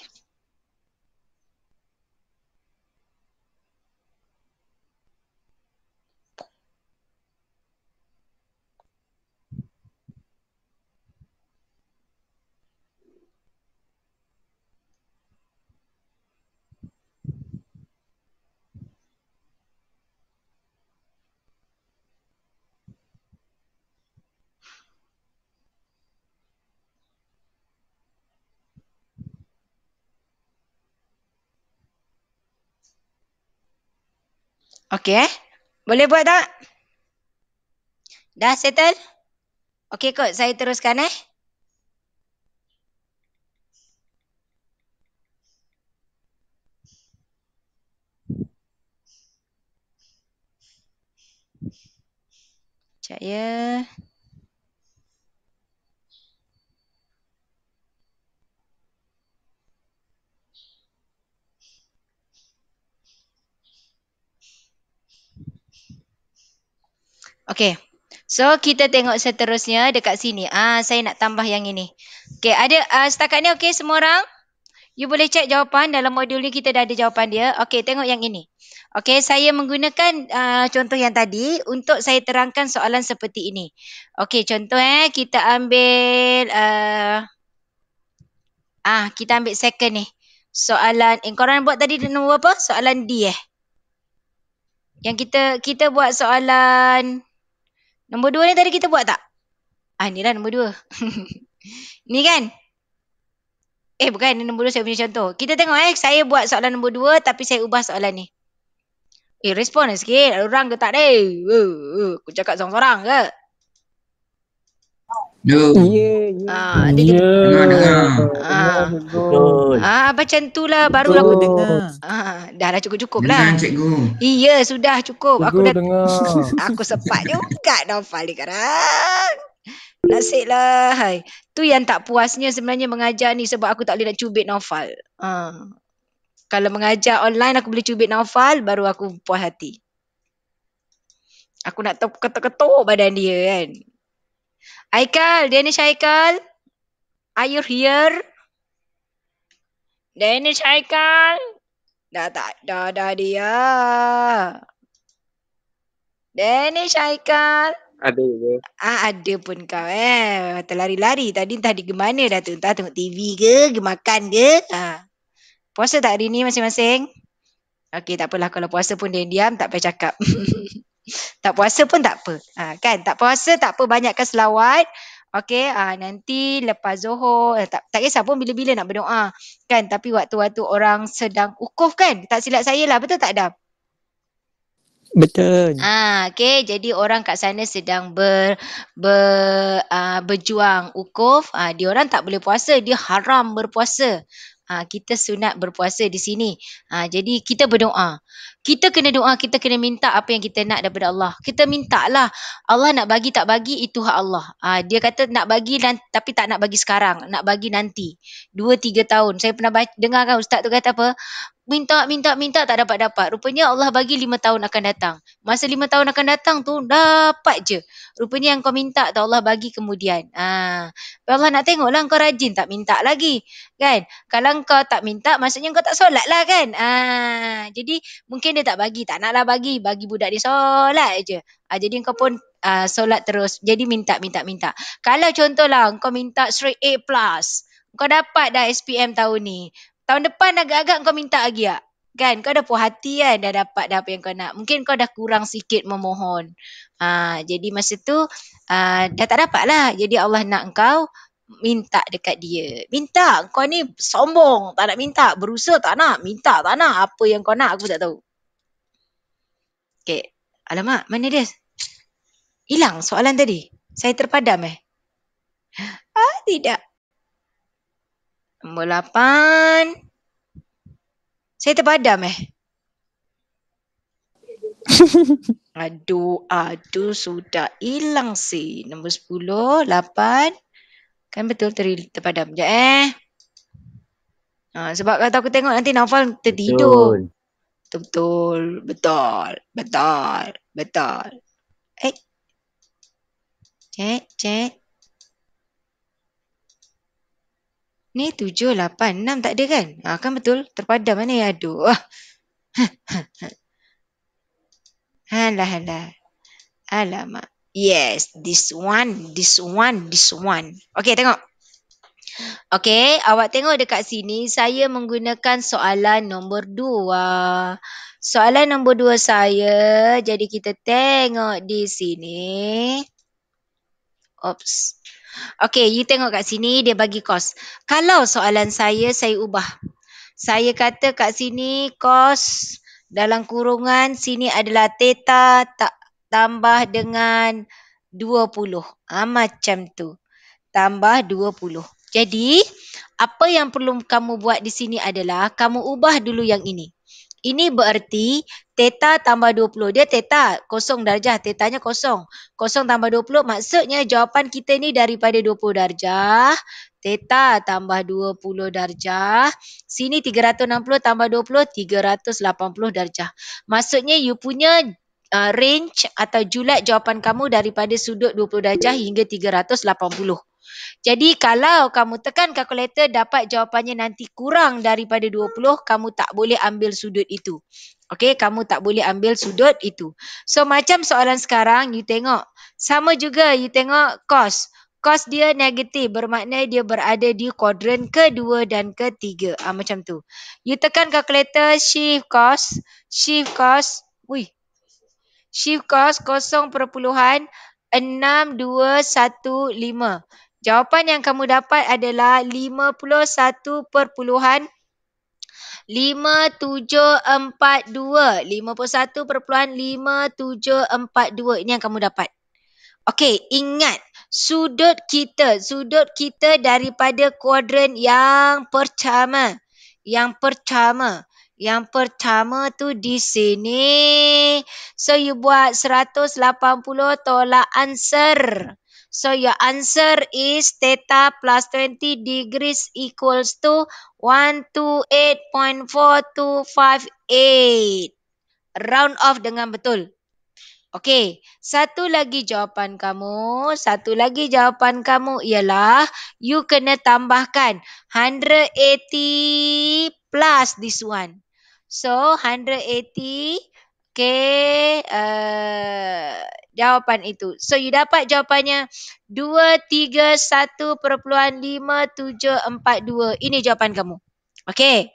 Okey Boleh buat tak? Dah settle? Okey kot, saya teruskan Sekejap ya. Okey. So kita tengok seterusnya dekat sini. Saya nak tambah yang ini. Okey, ada setakat ni okey semua orang? You boleh cek jawapan dalam modul ni, kita dah ada jawapan dia. Okey, tengok yang ini. Okey, saya menggunakan contoh yang tadi untuk saya terangkan soalan seperti ini. Okey, contoh kita ambil kita ambil second ni. Soalan korang buat tadi nombor apa? Soalan D Yang kita buat soalan nombor 2 ni tadi kita buat tak? Ni lah nombor 2. Ni kan? Bukan, ni nombor 2 saya punya contoh. Kita tengok saya buat soalan nombor 2 tapi saya ubah soalan ni. Respon lah sikit. Ada orang ke tak deh? Aku cakap seorang-seorang ke? Betul. Macam tu lah. Baru Cikgu aku dengar. Dah lah cukup-cukup lah. Dengar cikgu. Iya, sudah cukup. Aku dah dengar. aku sempat juga Naufal ni sekarang. Nasib lah. Hai. Tu yang tak puasnya sebenarnya mengajar ni, sebab aku tak boleh nak cubit Naufal. Kalau mengajar online aku boleh cubit Naufal, baru aku puas hati. Aku nak tahu ketuk-ketuk badan dia kan. Aikal, Danish Aikal. Are you here? Danish Aikal. Dah dia. Danish Aikal. Ada je. Ada pun kau terlari-lari. Tadi entah di mana dah tu. Entah tengok TV ke makan ke. Puasa tak hari ni masing-masing? Okey, tak apalah. Kalau puasa pun diam-diam, tak payah cakap. Tak puasa pun tak apa. Kan? Tak puasa tak apa, banyakkan selawat. Okey, nanti lepas Zuhur, tak kisah pun bila-bila nak berdoa. Kan? Tapi waktu-waktu orang sedang ukuf kan? Tak silap saya lah. Betul tak, Dam? Betul. Okey, jadi orang kat sana sedang berjuang ukuf. Dia orang tak boleh puasa, dia haram berpuasa. Kita sunat berpuasa di sini. Jadi kita berdoa. Kita kena doa, kita kena minta apa yang kita nak daripada Allah. Kita minta lah. Allah nak bagi tak bagi, itu hak Allah. Dia kata nak bagi tapi tak nak bagi sekarang. Nak bagi nanti. 2-3 tahun. Saya pernah dengar kan ustaz tu kata apa? Minta tak dapat-dapat. Rupanya Allah bagi 5 tahun akan datang. Masa 5 tahun akan datang tu dapat je. Rupanya yang kau minta tu Allah bagi kemudian. Allah nak tengok lah kau rajin tak minta lagi. Kan? Kalau kau tak minta maksudnya kau tak solat lah kan. Jadi mungkin dia tak bagi. Tak naklah bagi. Bagi budak dia solat je. Jadi kau pun solat terus. Jadi minta. Kalau contohlah kau minta straight A+. Kau dapat dah SPM tahun ni. Tahun depan agak-agak kau minta lagi tak? Kan? Kau dah puas hati kan? Dah dapat dah apa yang kau nak. Mungkin kau dah kurang sikit memohon. Jadi masa tu dah tak dapat lah. Jadi Allah nak kau minta dekat dia. Minta. Kau ni sombong. Tak nak minta. Berusaha tak nak. Minta tak nak. Apa yang kau nak aku tak tahu. Okay. Alamak. Mana dia? Hilang soalan tadi. Saya terpadam tidak. Nombor 8. Saya terpadam Aduh, sudah hilang sih. Nombor 10, 8. Kan betul terpadam. Sekejap sebab kata aku tengok nanti Naufal tertidur. Betul. Cek. Ni 7, 8, 6 tak ada kan? Kan betul. Terpadam mana ya? Aduh. Alah. Alamak. Yes. This one. Okay, tengok. Okay, awak tengok dekat sini. Saya menggunakan soalan nombor 2. Soalan nombor 2 saya. Jadi kita tengok di sini. Oops. Okay, you tengok kat sini dia bagi kos. Kalau soalan saya ubah. Saya kata kat sini kos dalam kurungan sini adalah theta tambah dengan 20. Macam tu. Tambah 20. Jadi, apa yang perlu kamu buat di sini adalah kamu ubah dulu yang ini. Ini bererti theta tambah 20. Dia theta, 0 darjah. Tetanya 0. 0 tambah 20 maksudnya jawapan kita ni daripada 20 darjah. Theta tambah 20 darjah. Sini 360 tambah 20, 380 darjah. Maksudnya you punya range atau julat jawapan kamu daripada sudut 20 darjah hingga 380. Jadi kalau kamu tekan kalkulator dapat jawapannya nanti kurang daripada 20, kamu tak boleh ambil sudut itu. Okey, kamu tak boleh ambil sudut itu. So macam soalan sekarang, you tengok. Sama juga, you tengok cos. Cos dia negatif, bermakna dia berada di kuadran kedua dan ketiga. Macam tu. You tekan kalkulator, shift cos. Shift cos. Shift cos 0.6215. Jawapan yang kamu dapat adalah 51.5742. 51.5742. Ini yang kamu dapat. Okey, ingat sudut kita daripada kuadran yang pertama. Yang pertama tu di sini. So you buat 180 tolak answer. So your answer is theta plus 20 degrees equals to 128.4258. Round off dengan betul. Okey, satu lagi jawapan kamu ialah you kena tambahkan 180 plus this one. So 180, okay, jawapan itu. So you dapat jawapannya 231.5742. Ini jawapan kamu. Okey.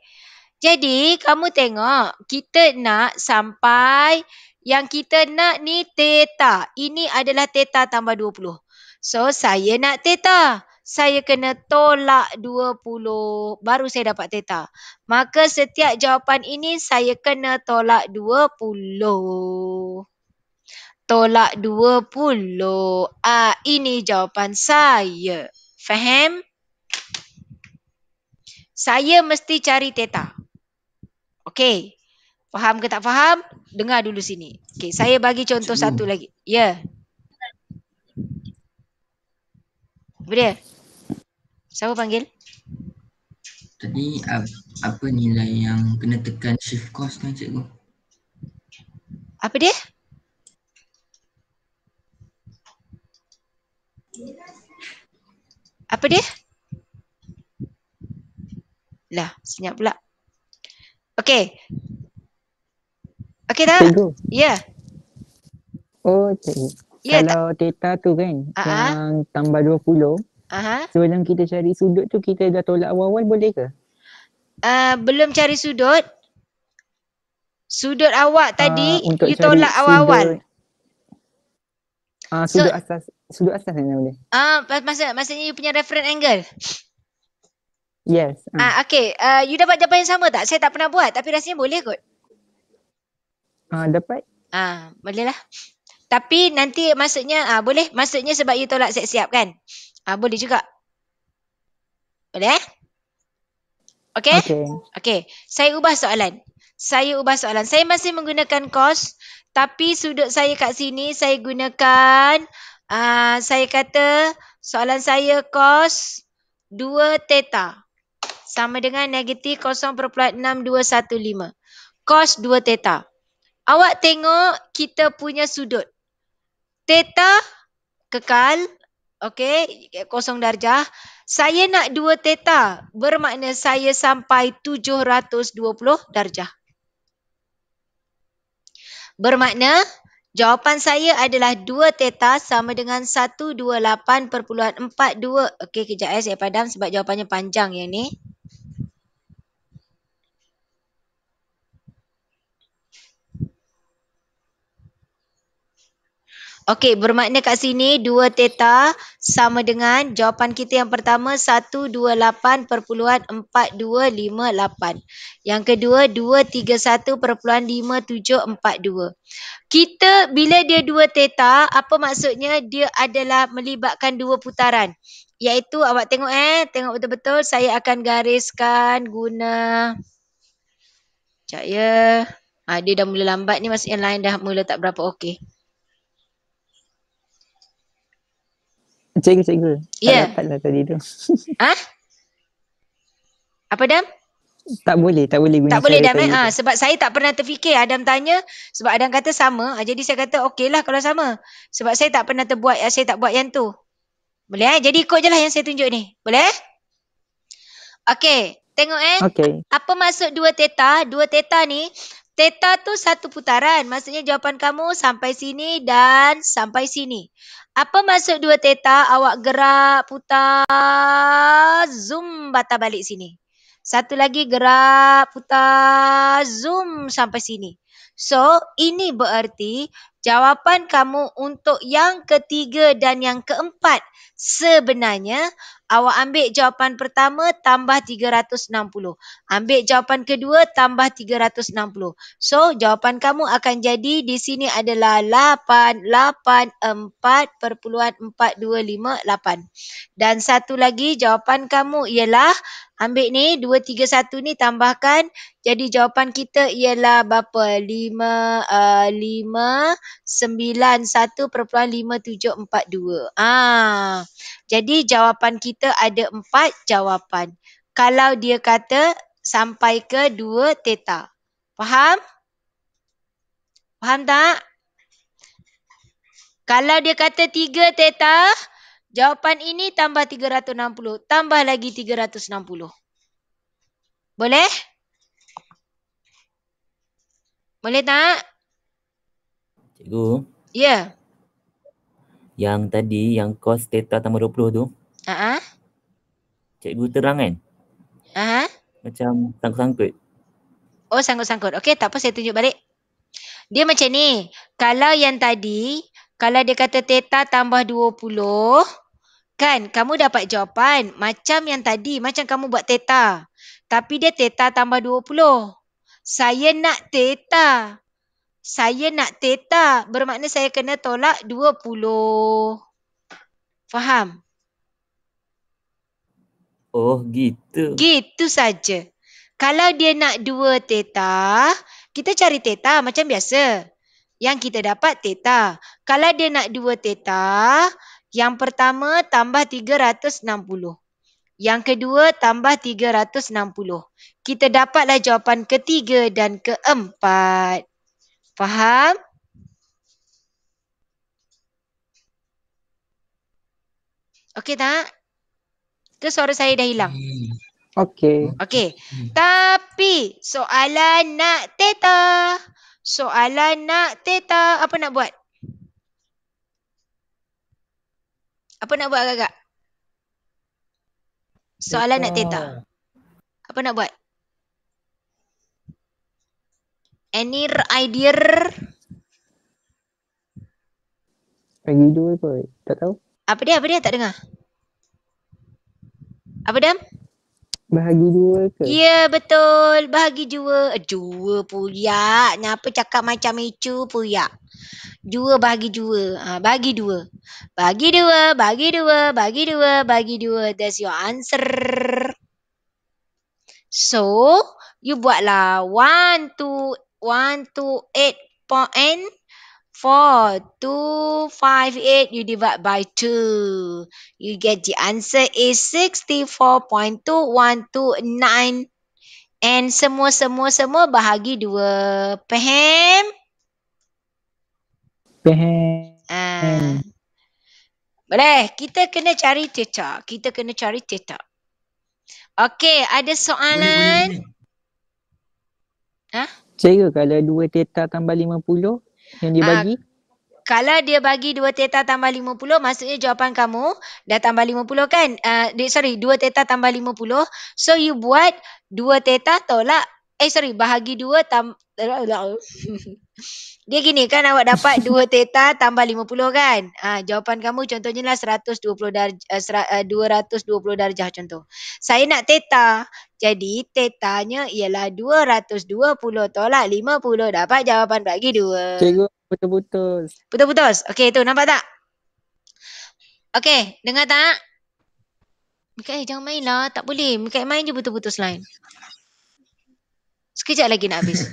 Jadi kamu tengok, kita nak sampai yang kita nak ni theta. Ini adalah theta tambah 20. So saya nak theta. Saya kena tolak 20. Baru saya dapat theta. Maka setiap jawapan ini saya kena tolak 20. Tolak 20. Ini jawapan saya. Faham? Saya mesti cari theta. Okey. Faham ke tak faham? Dengar dulu sini. Okey, saya bagi contoh satu lagi. Ya. Apa dia? Siapa panggil? Tadi apa nilai yang kena tekan shift cos kan cikgu? Apa dia? Apa dia? Lah, senyap pula. Okey. Okey tak? Cikgu. Ya. Oh, cikgu. Ya, Kalau theta tu kan, yang tambah 20, sebelum kita cari sudut tu, kita dah tolak awal-awal boleh ke? Belum cari sudut. Sudut awak tadi, untuk you tolak awal-awal. Sudut asas ni boleh? Maksudnya you punya reference angle. Yes. Okay. You dapat jawapan yang sama tak? Saya tak pernah buat tapi rasanya boleh kot. Dapat. Boleh lah. Tapi nanti maksudnya, boleh. Maksudnya sebab you tolak siap-siap kan? Boleh juga. Boleh Okay? Okay. Saya ubah soalan. Saya masih menggunakan cos. Tapi sudut saya kat sini, saya gunakan, saya kata soalan saya cos 2 theta. Sama dengan negatif 0.6215. Cos 2 theta. Awak tengok kita punya sudut. Theta kekal. Okey, 0 darjah. Saya nak 2 theta. Bermakna saya sampai 720 darjah. Bermakna jawapan saya adalah 2 theta sama dengan 128.42. Okey, kejap saya padam sebab jawapannya panjang yang ni. Okey, bermakna kat sini 2 theta sama dengan jawapan kita yang pertama 128.4258. Yang kedua 231.5742. Kita bila dia 2 theta, apa maksudnya? Dia adalah melibatkan 2 putaran. Iaitu awak tengok tengok betul-betul saya akan gariskan guna. Sekejap ya. Dia dah mula lambat ni, maksudnya line dah mula tak berapa okey. Cikgu. Ya. Tak dapat lah tadi tu. Apa Dam? Tak boleh guna. Tak boleh Dam sebab saya tak pernah terfikir. Adam tanya sebab Adam kata sama. Jadi saya kata okeylah kalau sama. Sebab saya tak pernah saya tak buat yang tu. Boleh Jadi ikut je lah yang saya tunjuk ni. Boleh? Okey. Tengok Okey. Apa maksud 2 theta? 2 theta ni, theta tu satu putaran. Maksudnya jawapan kamu sampai sini dan sampai sini. Apa maksud 2 theta? Awak gerak, putar, zoom, batang balik sini. Satu lagi gerak, putar, zoom sampai sini. So, ini bererti jawapan kamu untuk yang ketiga dan yang keempat sebenarnya awak ambil jawapan pertama tambah 360. Ambil jawapan kedua tambah 360. So, jawapan kamu akan jadi di sini adalah 884.4258. Dan satu lagi jawapan kamu ialah ambil ni 231 ni tambahkan. Jadi jawapan kita ialah berapa? 591.5742. Jadi jawapan kita ada 4 jawapan. Kalau dia kata sampai ke 2 theta. Faham? Faham tak? Kalau dia kata 3 theta, jawapan ini tambah 360. Tambah lagi 360. Boleh? Boleh tak? Cikgu. Ya. Yang tadi, yang cos theta tambah 20 tu. Cikgu terang kan? Macam sangkut-sangkut. Oh, sangkut-sangkut. Okey, tak apa, saya tunjuk balik. Dia macam ni. Kalau yang tadi, kalau dia kata theta tambah 20, kan, kamu dapat jawapan. Macam yang tadi, macam kamu buat theta. Tapi dia theta tambah 20. Saya nak theta. Bermakna saya kena tolak 20. Faham? Oh, gitu. Gitu saja. Kalau dia nak 2 theta, kita cari theta macam biasa. Yang kita dapat theta. Kalau dia nak 2 theta, yang pertama tambah 360. Yang kedua tambah 360. Kita dapatlah jawapan ketiga dan keempat. Faham? Okey tak? Ke suara saya dah hilang? Okey. Okey. Tapi soalan nak theta. Apa nak buat? Apa nak buat agak-agak? Soalan nak theta. Apa nak buat? Any idea? Bagi 2 kot. Tak tahu. Apa dia? Tak dengar. Apa Dam? Bahagi 2 ke? Ya, betul. Bahagi 2. 2 puyak. Kenapa cakap macam itu puyak? 2 bahagi 2. Bagi 2. Bagi 2. That's your answer. So, you buatlah 128.4258 you divide by 2. You get the answer is 64.2129. And semua bahagi 2. Faham? Faham. Boleh. Kita kena cari theta. Okey, ada soalan? Boleh. Cikgu, kalau 2 theta tambah 50 yang dia bagi? Kalau dia bagi 2 theta tambah 50, maksudnya jawapan kamu dah tambah 50 kan? 2 theta tambah 50. So, you buat 2 theta tolak. Bahagi 2 Dia gini kan, awak dapat 2 theta tambah 50 kan? Jawapan kamu contohnya lah 220 darjah contoh. Saya nak theta. Jadi tetanya ialah 220 tolak 50. Dapat jawapan bagi 2. Cikgu, putus-putus. Putus-putus. Okey, tu nampak tak? Okey, dengar tak? Mikael, jangan main lah. Tak boleh. Mikael main je putus-putus line. Sekejap lagi nak habis.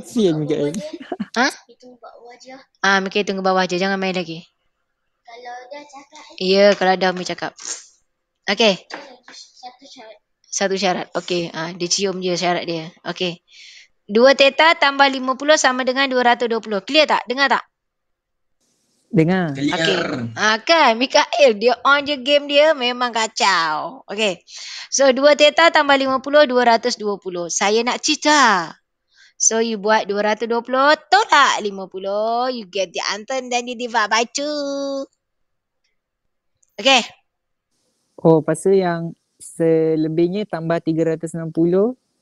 Sian Mikael. Tunggu bawah je. Mikael tunggu bawah je. Jangan main lagi. Kalau dah cakap. Ya, kalau dah Umi cakap. Okey. Satu syarat. Satu syarat. Okey. Dia cium je syarat dia. Okey. 2 theta tambah 50 sama dengan 220. Clear tak? Dengar tak? Dengar. Okay. Kan Mikael dia on je game dia memang kacau. Okay. So 2 theta tambah 50 220. Saya nak cerita. So you buat 220 tolak 50. You get the answer dan you divide by 2. Okay. Oh, pasal yang selebihnya tambah 360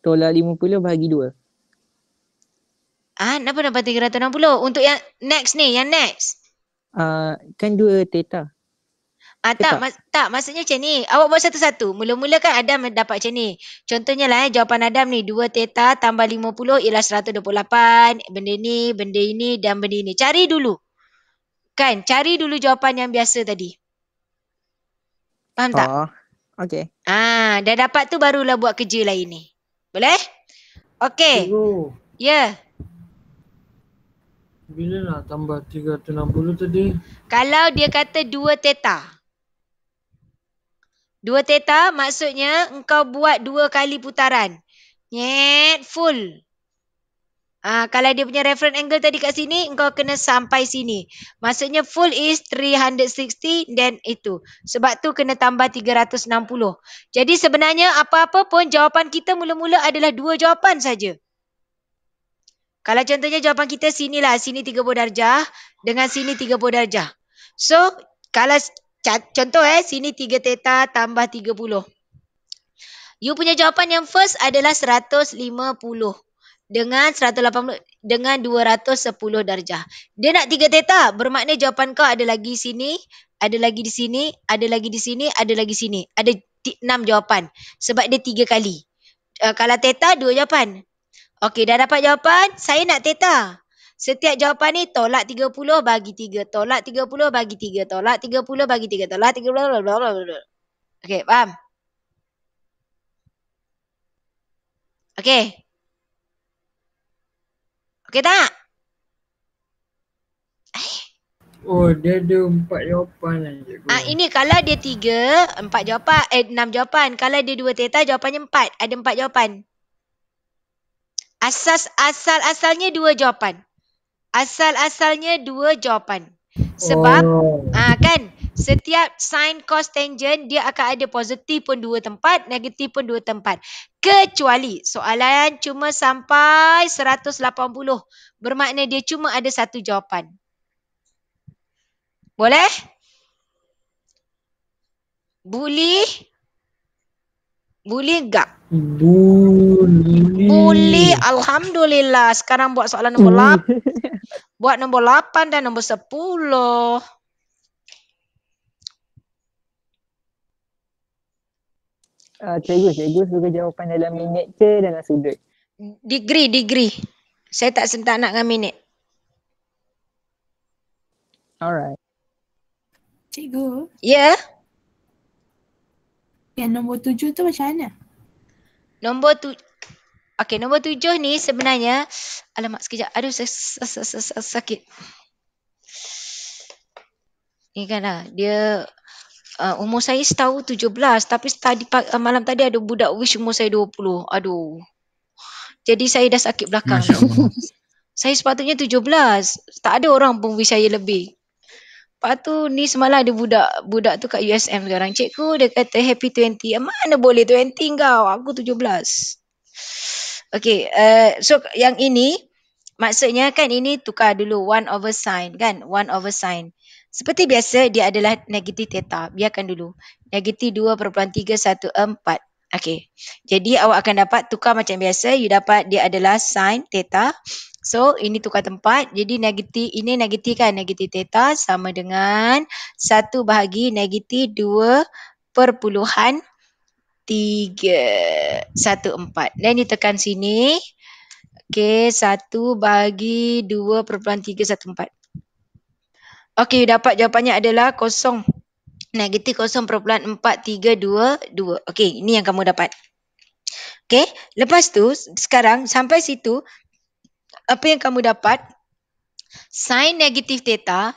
tolak 50 bahagi 2. Kenapa dapat 360? Untuk yang next ni, yang next. Kan 2 theta. Tak, maksudnya macam ni. Awak buat satu-satu. Mula-mula kan Adam dapat macam ni. Contohnya lah jawapan Adam ni. 2 theta tambah 50 ialah 128. Benda ini dan benda ini. Cari dulu. Kan, cari dulu jawapan yang biasa tadi. Faham tak? Oh, okay. Dah dapat tu barulah buat kerja lain ni. Boleh? Okay. Ya. Bila nak tambah 360 tadi? Kalau dia kata 2 theta. 2 theta maksudnya engkau buat 2 kali putaran. Full. Kalau dia punya reference angle tadi kat sini, engkau kena sampai sini. Maksudnya full is 360 dan itu. Sebab tu kena tambah 360. Jadi sebenarnya apa-apa pun jawapan kita mula-mula adalah 2 jawapan saja. Kalau contohnya jawapan kita sinilah, sini 30 darjah dengan sini 30 darjah. So, kalau contoh sini 3 theta tambah 30. You punya jawapan yang first adalah 150 dengan 180 dengan 210 darjah. Dia nak 3 theta, bermakna jawapan kau ada lagi sini, ada lagi di sini, ada lagi di sini, ada lagi sini. Ada 6 jawapan sebab dia 3 kali. Kalau theta 2 jawapan. Okey, dah dapat jawapan. Saya nak theta. Setiap jawapan ni tolak 30 bagi 3. Tolak 30 bagi 3. Tolak 30 bagi 3. Tolak 30 bagi 3. Okey, faham? Okey. Okey tak? Oh, dia ada 4 jawapan lah, cikgu. Ini kalau dia 3, 4 jawapan, 6 jawapan. Kalau dia 2 theta, jawapannya 4. Ada 4 jawapan. Asal-asalnya 2 jawapan. Asal-asalnya 2 jawapan. Sebab kan setiap sin cos tangent dia akan ada positif pun 2 tempat, negatif pun 2 tempat. Kecuali soalan cuma sampai 180. Bermakna dia cuma ada 1 jawapan. Boleh? Boleh enggak? Boleh. Alhamdulillah. Sekarang buat soalan nombor 8. Buat nombor 8 dan nombor 10. Cikgu suruh jawapan dalam minit ke dalam sudut? Degree. Saya tak nak dengan minit. Alright. Cikgu. Ya? Yang nombor 7 tu macam mana? Nombor 7 ni sebenarnya, alamak sekejap. Aduh, sakit. Ni kan lah, dia umur saya setahu 17. Tapi malam tadi ada budak wish umur saya 20. Aduh. Jadi saya dah sakit belakang. Saya sepatutnya 17. Tak ada orang pun wish saya lebih. Lepas tu ni semalam ada budak tu kat USM sekarang. Cikgu dia kata happy 20. Mana boleh 20 kau? Aku 17. Okay. So yang ini maksudnya kan ini tukar dulu 1/sin kan. 1/sin. Seperti biasa dia adalah negatif theta. Biarkan dulu. Negatif 2.314. Okay. Jadi awak akan dapat tukar macam biasa. You dapat dia adalah sin theta. So, ini tukar tempat. Jadi, ini negatif kan? Negatif theta sama dengan 1 bahagi negatif 2.314. Dan ditekan sini. Okey, 1 bahagi 2.314. Okey, dapat jawapannya adalah negatif 0.4322. Okey, ini yang kamu dapat. Okey, lepas tu, sekarang sampai situ, apa yang kamu dapat? Sin negatif theta.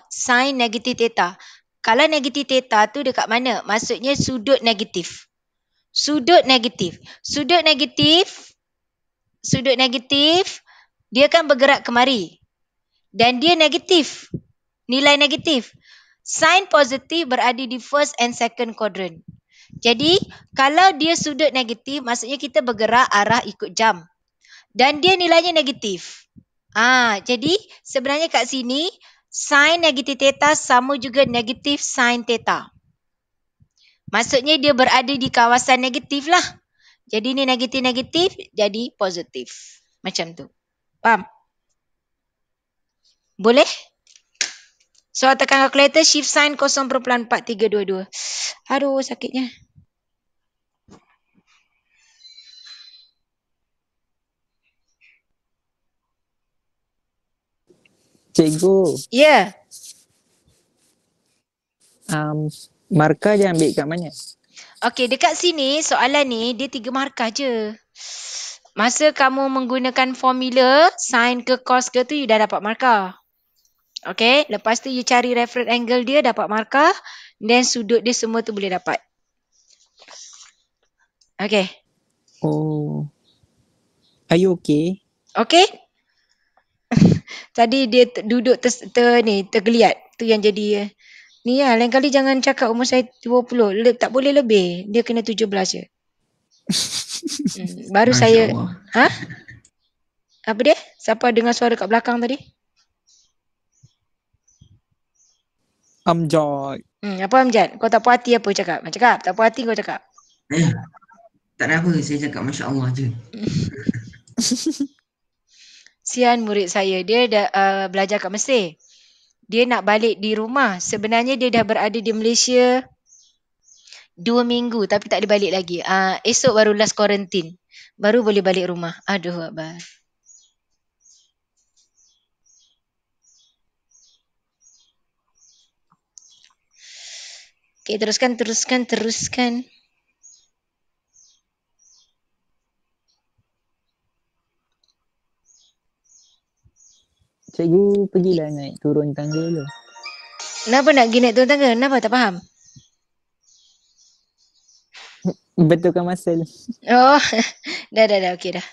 Kalau negatif theta tu dekat mana? Maksudnya sudut negatif. Sudut negatif, dia kan bergerak kemari. Dan dia negatif. nilai negatif. Sign positif berada di first and second quadrant. Jadi, kalau dia sudut negatif, maksudnya kita bergerak arah ikut jam. Dan dia nilainya negatif. Jadi, sebenarnya kat sini, sin negatif theta sama juga negatif sin theta. Maksudnya dia berada di kawasan negatif lah. Jadi ni negatif-negatif jadi positif. Macam tu. Faham? Boleh? So, tekan kalkulator, shift sign 0.4322. Aduh, sakitnya. Cikgu. Ya. Markah dia ambil kat mana? Okey, dekat sini soalan ni dia 3 markah je. Masa kamu menggunakan formula, sin ke cos ke tu, you dah dapat markah. Okay, lepas tu you cari reference angle dia, dapat markah. Then sudut dia semua tu boleh dapat. Okay. Oh. Are you okay? Okay. Tadi dia duduk tergeliat. Tu yang jadi. Ni lah, lain kali jangan cakap umur saya 20. Tak boleh lebih. Dia kena 17 je. Baru Masya saya. Allah. Ha? Apa dia? Siapa dengar suara kat belakang tadi? Amjad. Apa Amjad? Kau tak puas hati apa cakap? Cakap. Tak puas hati kau cakap. Tak ada apa. Saya cakap Masya Allah je. Sian murid saya. Dia dah belajar kat Mesir. Dia nak balik di rumah. Sebenarnya dia dah berada di Malaysia 2 minggu tapi tak boleh balik lagi. Esok baru last quarantine. Baru boleh balik rumah. Aduh Akbar. Okay, teruskan. Cikgu pergilah naik turun tangga dulu. Kenapa nak pergi naik turun tangga? Kenapa? Tak faham. Betulkan muscle. Oh, dah. Okey dah.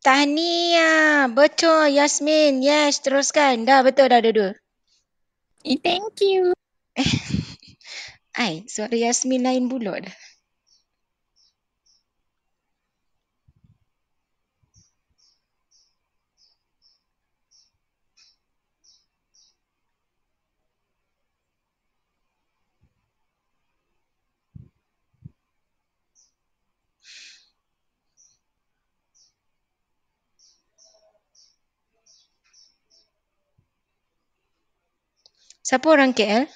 Tahniah. Betul Yasmin. Yes, teruskan. Dah betul dah dua-dua. Thank you. Suara Yasmin lain pula dah. Siapa orang KL?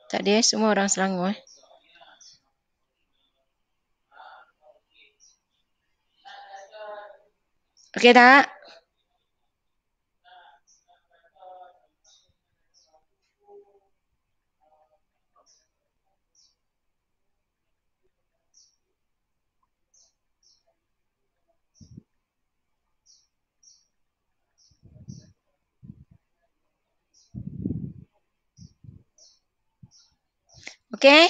Tak ada, semua orang Selangor. Okey tak? Okey?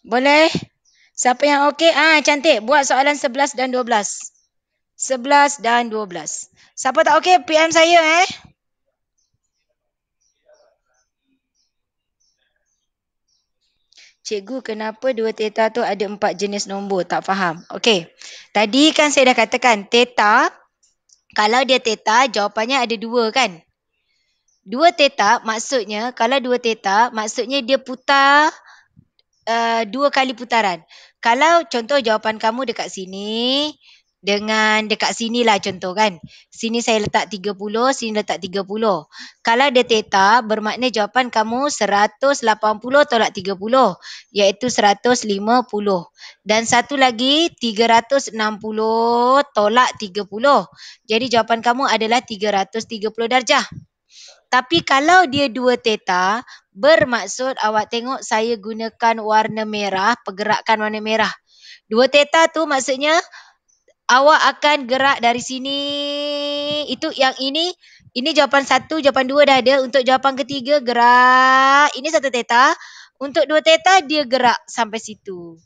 Boleh? Siapa yang okey? Cantik. Buat soalan 11 dan 12. 11 dan 12. Siapa tak okey, PM saya Cikgu, kenapa 2 theta tu ada 4 jenis nombor? Tak faham. Okey. Tadi kan saya dah katakan theta, kalau dia theta, jawapannya ada 2 kan? 2 theta maksudnya, kalau 2 theta maksudnya dia putar 2 kali putaran. Kalau contoh jawapan kamu dekat sini, dengan dekat sini lah contoh kan. Sini saya letak 30, sini letak 30. Kalau dia theta, bermakna jawapan kamu 180 tolak 30, iaitu 150. Dan satu lagi 360 tolak 30. Jadi jawapan kamu adalah 330 darjah. Tapi kalau dia 2 theta, bermaksud awak tengok saya gunakan warna merah, pergerakan warna merah. 2 theta tu maksudnya awak akan gerak dari sini. Itu yang ini jawapan 1, jawapan 2 dah ada. Untuk jawapan ketiga gerak. Ini 1 theta. Untuk 2 theta dia gerak sampai situ.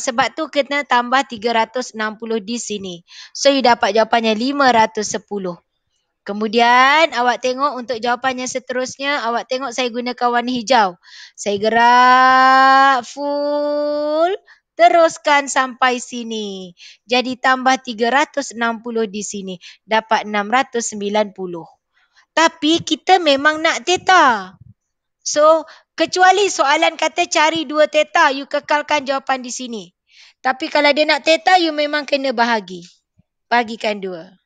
Sebab tu kena tambah 360 di sini. So you dapat jawapannya 510. Kemudian awak tengok untuk jawapan yang seterusnya, awak tengok saya gunakan warna hijau. Saya gerak full, teruskan sampai sini. Jadi tambah 360 di sini, dapat 690. Tapi kita memang nak theta. So, kecuali soalan kata cari 2 theta, you kekalkan jawapan di sini. Tapi kalau dia nak theta, you memang kena bahagi. Bagikan 2.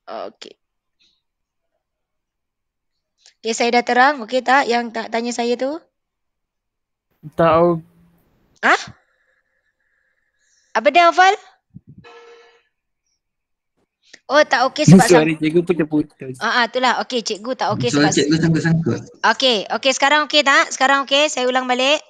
Okey. Okay, saya dah terang. Okey tak yang tak tanya saya tu? Tak. Apa dia hafal? Oh, tak okey sebab Suara cikgu putus-putus. itulah. Okey, cikgu tak okey Soal sebab cikgu sangkut-sangkut. Okey, sekarang okey tak? Sekarang okey, saya ulang balik.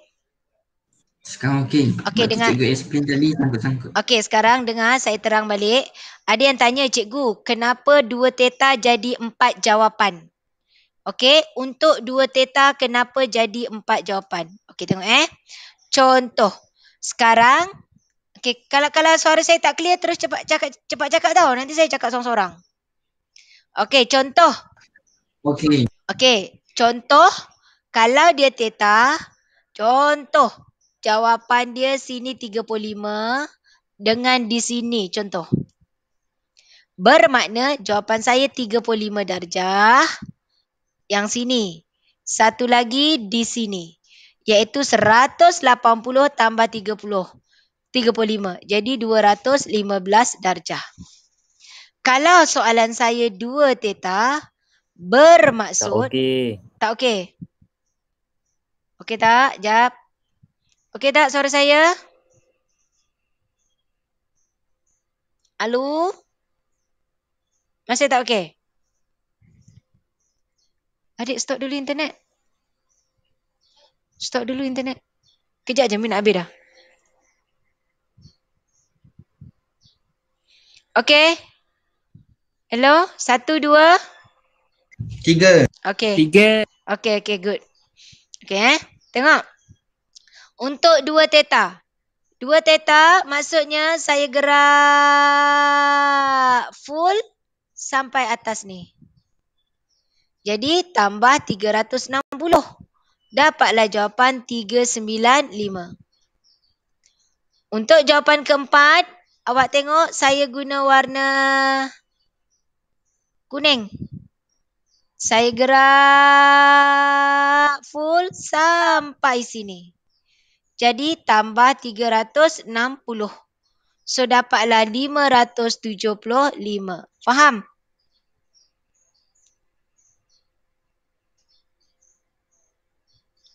Sekarang okey. Okey, Waktu dengar. cikgu explain tadi sangkut-sangkut. Okey, sekarang dengar saya terang balik. Ada yang tanya cikgu, kenapa 2 theta jadi 4 jawapan? Okey, untuk 2 theta kenapa jadi 4 jawapan? Okey, tengok Contoh. Sekarang, okey, kalau suara saya tak clear terus cepat cakap tau. Nanti saya cakap seorang-seorang. Okey, contoh. Okey, contoh kalau dia theta, contoh jawapan dia sini 35 dengan di sini contoh. Bermakna jawapan saya 35 darjah. Yang sini. Satu lagi di sini. Iaitu 180 tambah 30. 35. Jadi 215 darjah. Kalau soalan saya 2 theta, bermaksud... Tak okey. Tak okey? Okey tak? Jap. Okey tak suara saya? Halo? Masih tak okey? Adik, stop dulu internet. Stop dulu internet. Kejap je, nak habis dah. Okey? Hello? 1, 2? 3. Okey. 3. Okey, good. Okey tengok. Untuk 2 theta. 2 theta maksudnya saya gerak full sampai atas ni. Jadi tambah 360. Dapatlah jawapan 395. Untuk jawapan keempat, awak tengok saya guna warna kuning. Saya gerak full sampai sini. Jadi tambah 360. So dapatlah 575. Faham?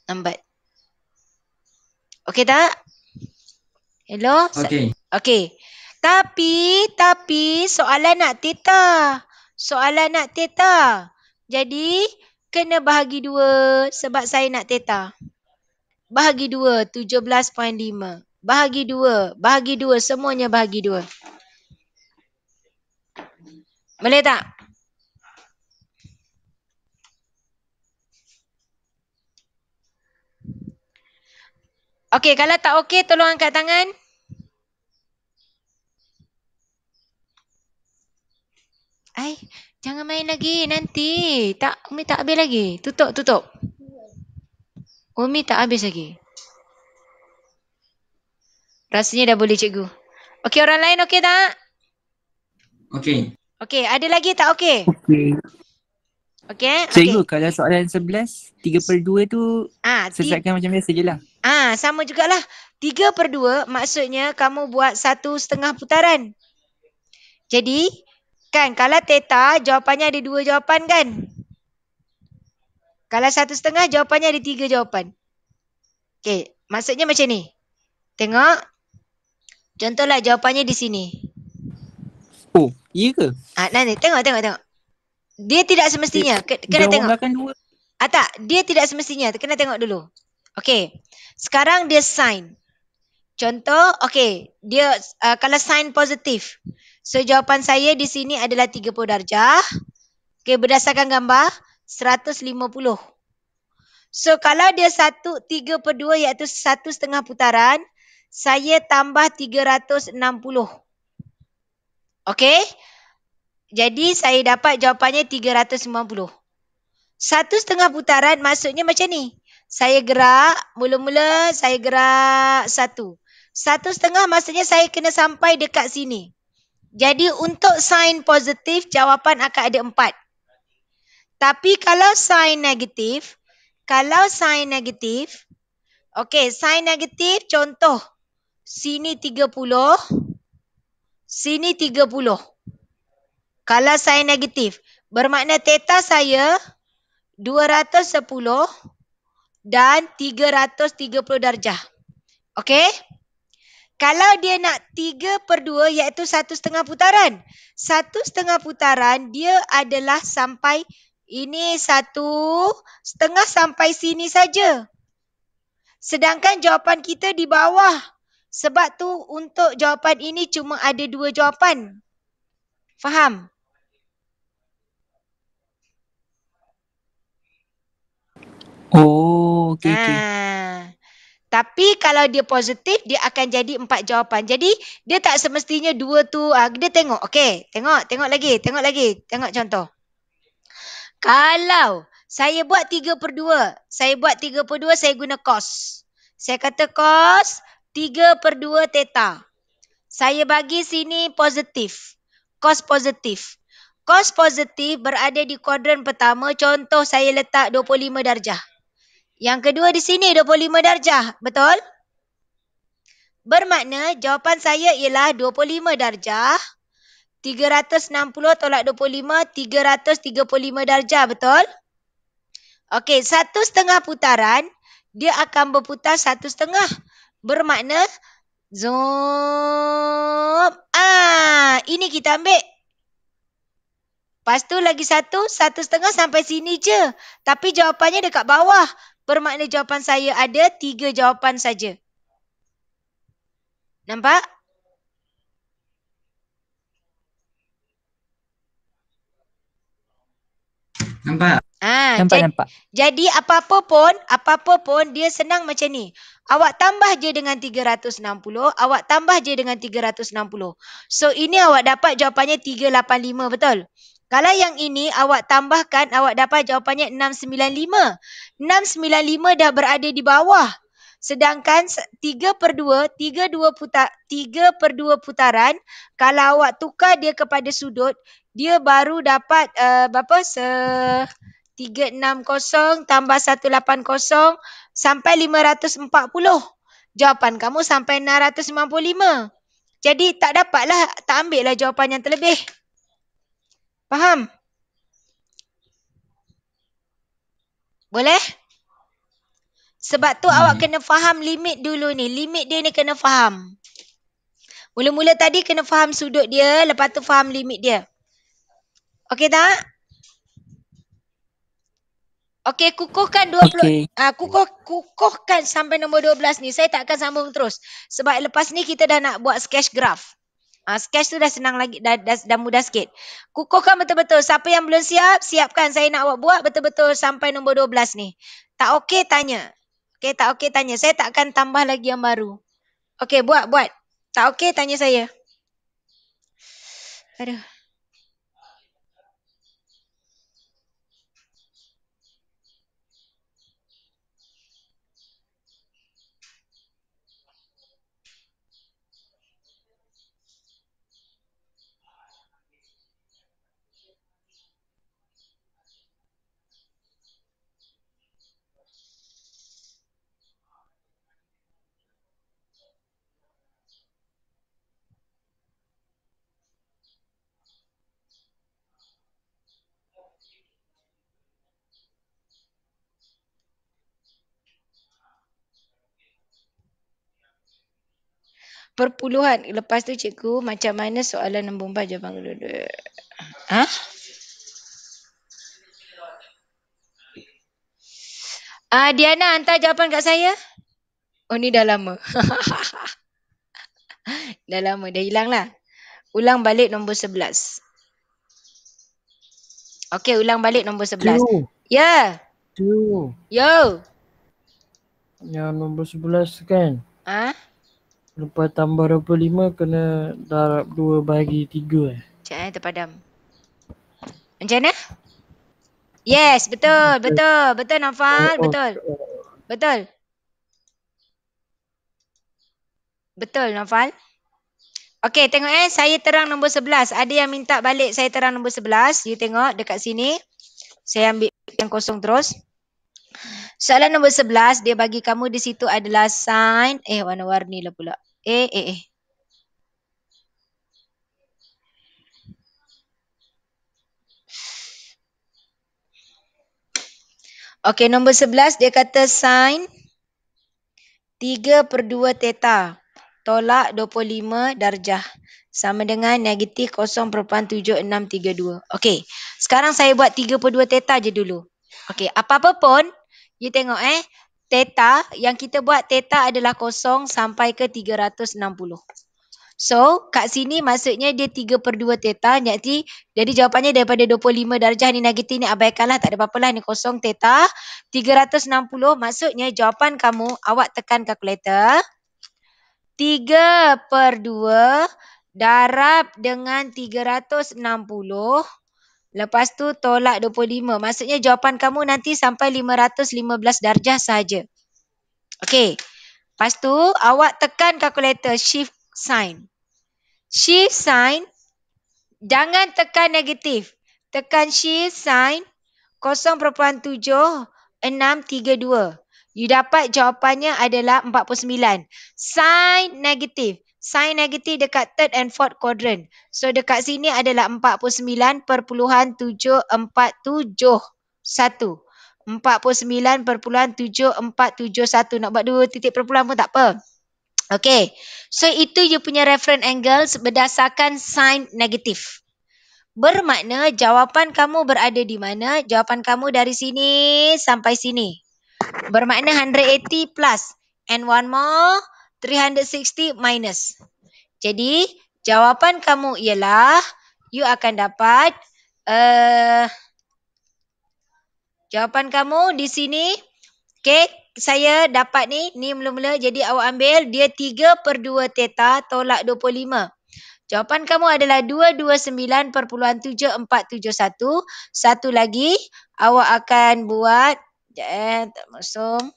Lambat. Okey tak? Hello? Okey. Okey. Tapi soalan nak theta. Jadi kena bahagi 2 sebab saya nak theta. Bahagi 2, 17.5. Bahagi 2, semuanya bahagi 2. Boleh tak? Okey, kalau tak okey tolong angkat tangan. Jangan main lagi nanti. Umi tak habis lagi. Tutup. Umi tak habis lagi. Rasanya dah boleh cikgu. Okey, orang lain okey tak? Okey. Okey, ada lagi tak okey? Okey. Okey, Cikgu, okey. kalau soalan 11, 3/2 tu selesaikan macam biasa je lah. Sama jugalah. 3/2 maksudnya kamu buat 1/2 putaran. Jadi, kan kalau theta jawapannya ada 2 jawapan kan? Kalau 1/2 jawapannya ada 3 jawapan. Okey, maksudnya macam ni. Tengok. Contohlah jawapannya di sini. Oh, iya ke? Nanti tengok. Dia tidak semestinya. Kena tengok. Belakang 2. Tak, dia tidak semestinya. Kena tengok dulu. Okey. Sekarang dia sign. Contoh, okey, dia kalau sign positif. So jawapan saya di sini adalah 30 darjah. Okey, berdasarkan gambar 150. So kalau dia 3/2 iaitu 1/2 putaran, saya tambah 360. Okey? Jadi saya dapat jawapannya 390. 1/2 putaran maksudnya macam ni. Saya gerak, mula-mula saya gerak 1. 1/2 maksudnya saya kena sampai dekat sini. Jadi untuk sign positif, jawapan akan ada 4. Tapi kalau sign negatif, okey, sign negatif contoh. Sini 30, sini 30. Kalau sign negatif, bermakna theta saya 210 dan 330 darjah. Okey? Kalau dia nak 3/2 iaitu 1/2 putaran. 1/2 putaran dia adalah sampai ini 1/2 sampai sini saja. Sedangkan jawapan kita di bawah. Sebab tu untuk jawapan ini cuma ada 2 jawapan. Faham? Oh, okey. Tapi kalau dia positif, dia akan jadi 4 jawapan. Jadi, dia tak semestinya 2 tu. Dia tengok. Okey, tengok lagi. Tengok contoh. Kalau saya buat 3/2. Saya guna cos. Saya kata cos 3/2 theta. Saya bagi sini positif. Cos positif. Cos positif berada di kuadran pertama. Contoh saya letak 25 darjah. Yang kedua di sini 25 darjah. Betul? Bermakna jawapan saya ialah 25 darjah. 360 tolak 25, 335 darjah. Betul? Okey, 1/2 putaran, dia akan berputar 1/2. Bermakna, zoom. Ini kita ambil. Lepas tu lagi 1/2 sampai sini je. Tapi jawapannya dekat bawah. Bermakna jawapan saya ada 3 jawapan saja. Nampak? Nampak? Nampak. Jadi apa-apa pun dia senang macam ni. Awak tambah je dengan 360, awak tambah je dengan 360. So ini awak dapat jawapannya 385, betul? Kalau yang ini awak tambahkan, awak dapat jawapannya 695. 695 dah berada di bawah. Sedangkan 3/2 putaran, kalau awak tukar dia kepada sudut, dia baru dapat berapa? 360 tambah 180 sampai 540. Jawapan kamu sampai 695. Jadi tak dapatlah, tak ambil lah jawapan yang terlebih. Faham? Boleh? Sebab tu awak kena faham limit dulu ni. Limit dia ni kena faham. Mula-mula tadi kena faham sudut dia, lepas tu faham limit dia. Okey tak? Okey, kukuhkan 20. Okey. Kukuhkan sampai nombor 12 ni. Saya tak akan sambung terus. Sebab lepas ni kita dah nak buat sketch graph. Sketch tu dah senang lagi, dah mudah sikit. Kukuhkan betul-betul. Siapa yang belum siap, siapkan. Saya nak awak buat betul-betul sampai nombor 12 ni. Tak okey, tanya. Okey, tak okey, tanya. Saya tak akan tambah lagi yang baru. Okey, buat. Tak okey, tanya saya. Aduh. perpuluhan. Lepas tu cikgu, macam mana soalan nombor 4 jawapan dulu. Diana hantar jawapan kat saya. Oh ni dah lama. Dah lama, dah hilang lah. Ulang balik nombor 11. Okey, ulang balik nombor 11. Ya. Yo. Yang nombor 11 kan? Lepas tambah 25 kena darab 2 bahagi 3 Sekejap terpadam. Macam mana? Yes, betul. Betul Naufal, betul. Betul Naufal. Okey, tengok saya terang nombor 11. Ada yang minta balik saya terang nombor 11. You tengok dekat sini. Saya ambil yang kosong terus. Soalan nombor 11, dia bagi kamu di situ adalah sin. Warna-warni lah pula. Okey, nombor 11 dia kata sin 3/2 theta tolak 25 darjah sama dengan negatif 0.7632. Okey, sekarang saya buat 3/2 theta je dulu. Okey, apa-apa pun, you tengok theta, yang kita buat theta adalah 0 sampai ke 360. So, kat sini maksudnya dia 3/2 theta. Jadi jawapannya daripada 25 darjah ni negatif ni abaikanlah, tak ada apa-apa lah. Ni kosong theta. 360 maksudnya jawapan kamu, awak tekan kalkulator. 3/2 darab dengan 360. Lepas tu tolak 25. Maksudnya jawapan kamu nanti sampai 515 darjah sahaja. Okey. Lepas tu awak tekan kalkulator shift sign. Shift sign, jangan tekan negatif. Tekan shift sign 0.7632. You dapat jawapannya adalah 49. Sign negatif. Sign negatif dekat third and fourth quadrant. So dekat sini adalah 49.7471. 49.7471. Nak buat 2 titik perpuluhan pun tak apa. Okay. So itu you punya reference angles berdasarkan sign negatif. Bermakna jawapan kamu berada di mana? Jawapan kamu dari sini sampai sini. Bermakna 180 plus. And one more 360 minus. Jadi jawapan kamu ialah you akan dapat jawapan kamu di sini. Okay, saya dapat ni mula-mula. Jadi awak ambil dia 3/2 theta tolak 25. Jawapan kamu adalah 229.7471. Satu lagi awak akan buat tak masuk.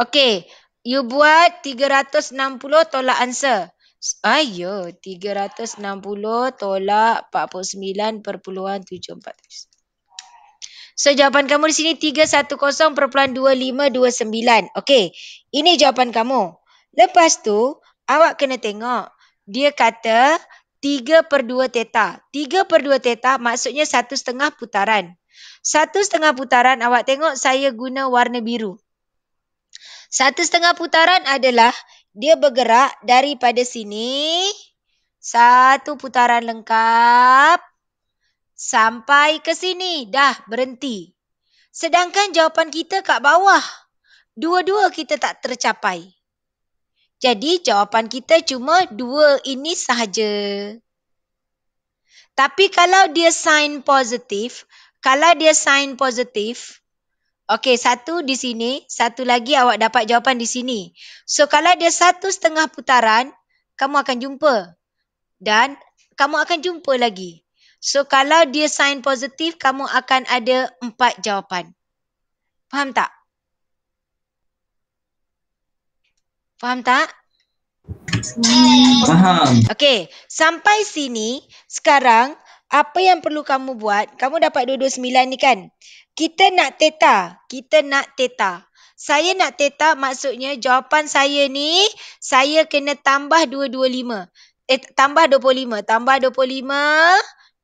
Okay, you buat 360 tolak answer. 360 tolak 49.747. So jawapan kamu di sini 310.2529. Okey, ini jawapan kamu. Lepas tu awak kena tengok. Dia kata 3/2 theta. 3/2 theta maksudnya 1/2 putaran. 1/2 putaran awak tengok saya guna warna biru. 1/2 putaran adalah dia bergerak daripada sini, satu putaran lengkap, sampai ke sini, dah berhenti. Sedangkan jawapan kita kat bawah, dua-dua kita tak tercapai. Jadi jawapan kita cuma 2 ini sahaja. Tapi kalau dia sign positif, okey, satu di sini, satu lagi awak dapat jawapan di sini. So, kalau dia 1/2 putaran, kamu akan jumpa. Dan kamu akan jumpa lagi. So, kalau dia sign positif, kamu akan ada 4 jawapan. Faham tak? Faham tak? Faham. Okey, sampai sini, sekarang apa yang perlu kamu buat? Kamu dapat 229 ni kan? Kita nak theta. Saya nak theta maksudnya jawapan saya ni, saya kena tambah 225. Tambah 25.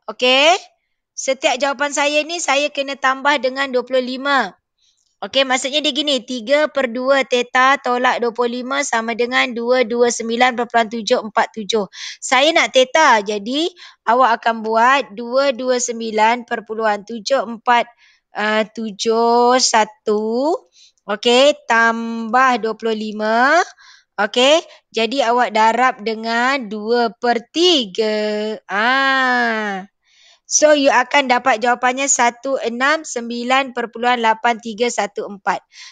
Okey. Setiap jawapan saya ni, saya kena tambah dengan 25. Okey, maksudnya dia gini. 3 per 2 theta tolak 25 sama dengan 229.747. Saya nak theta. Jadi, awak akan buat 229.747. Okey, tambah 25. Okey, jadi awak darab dengan 2 per 3. So, you akan dapat jawapannya 169.8314.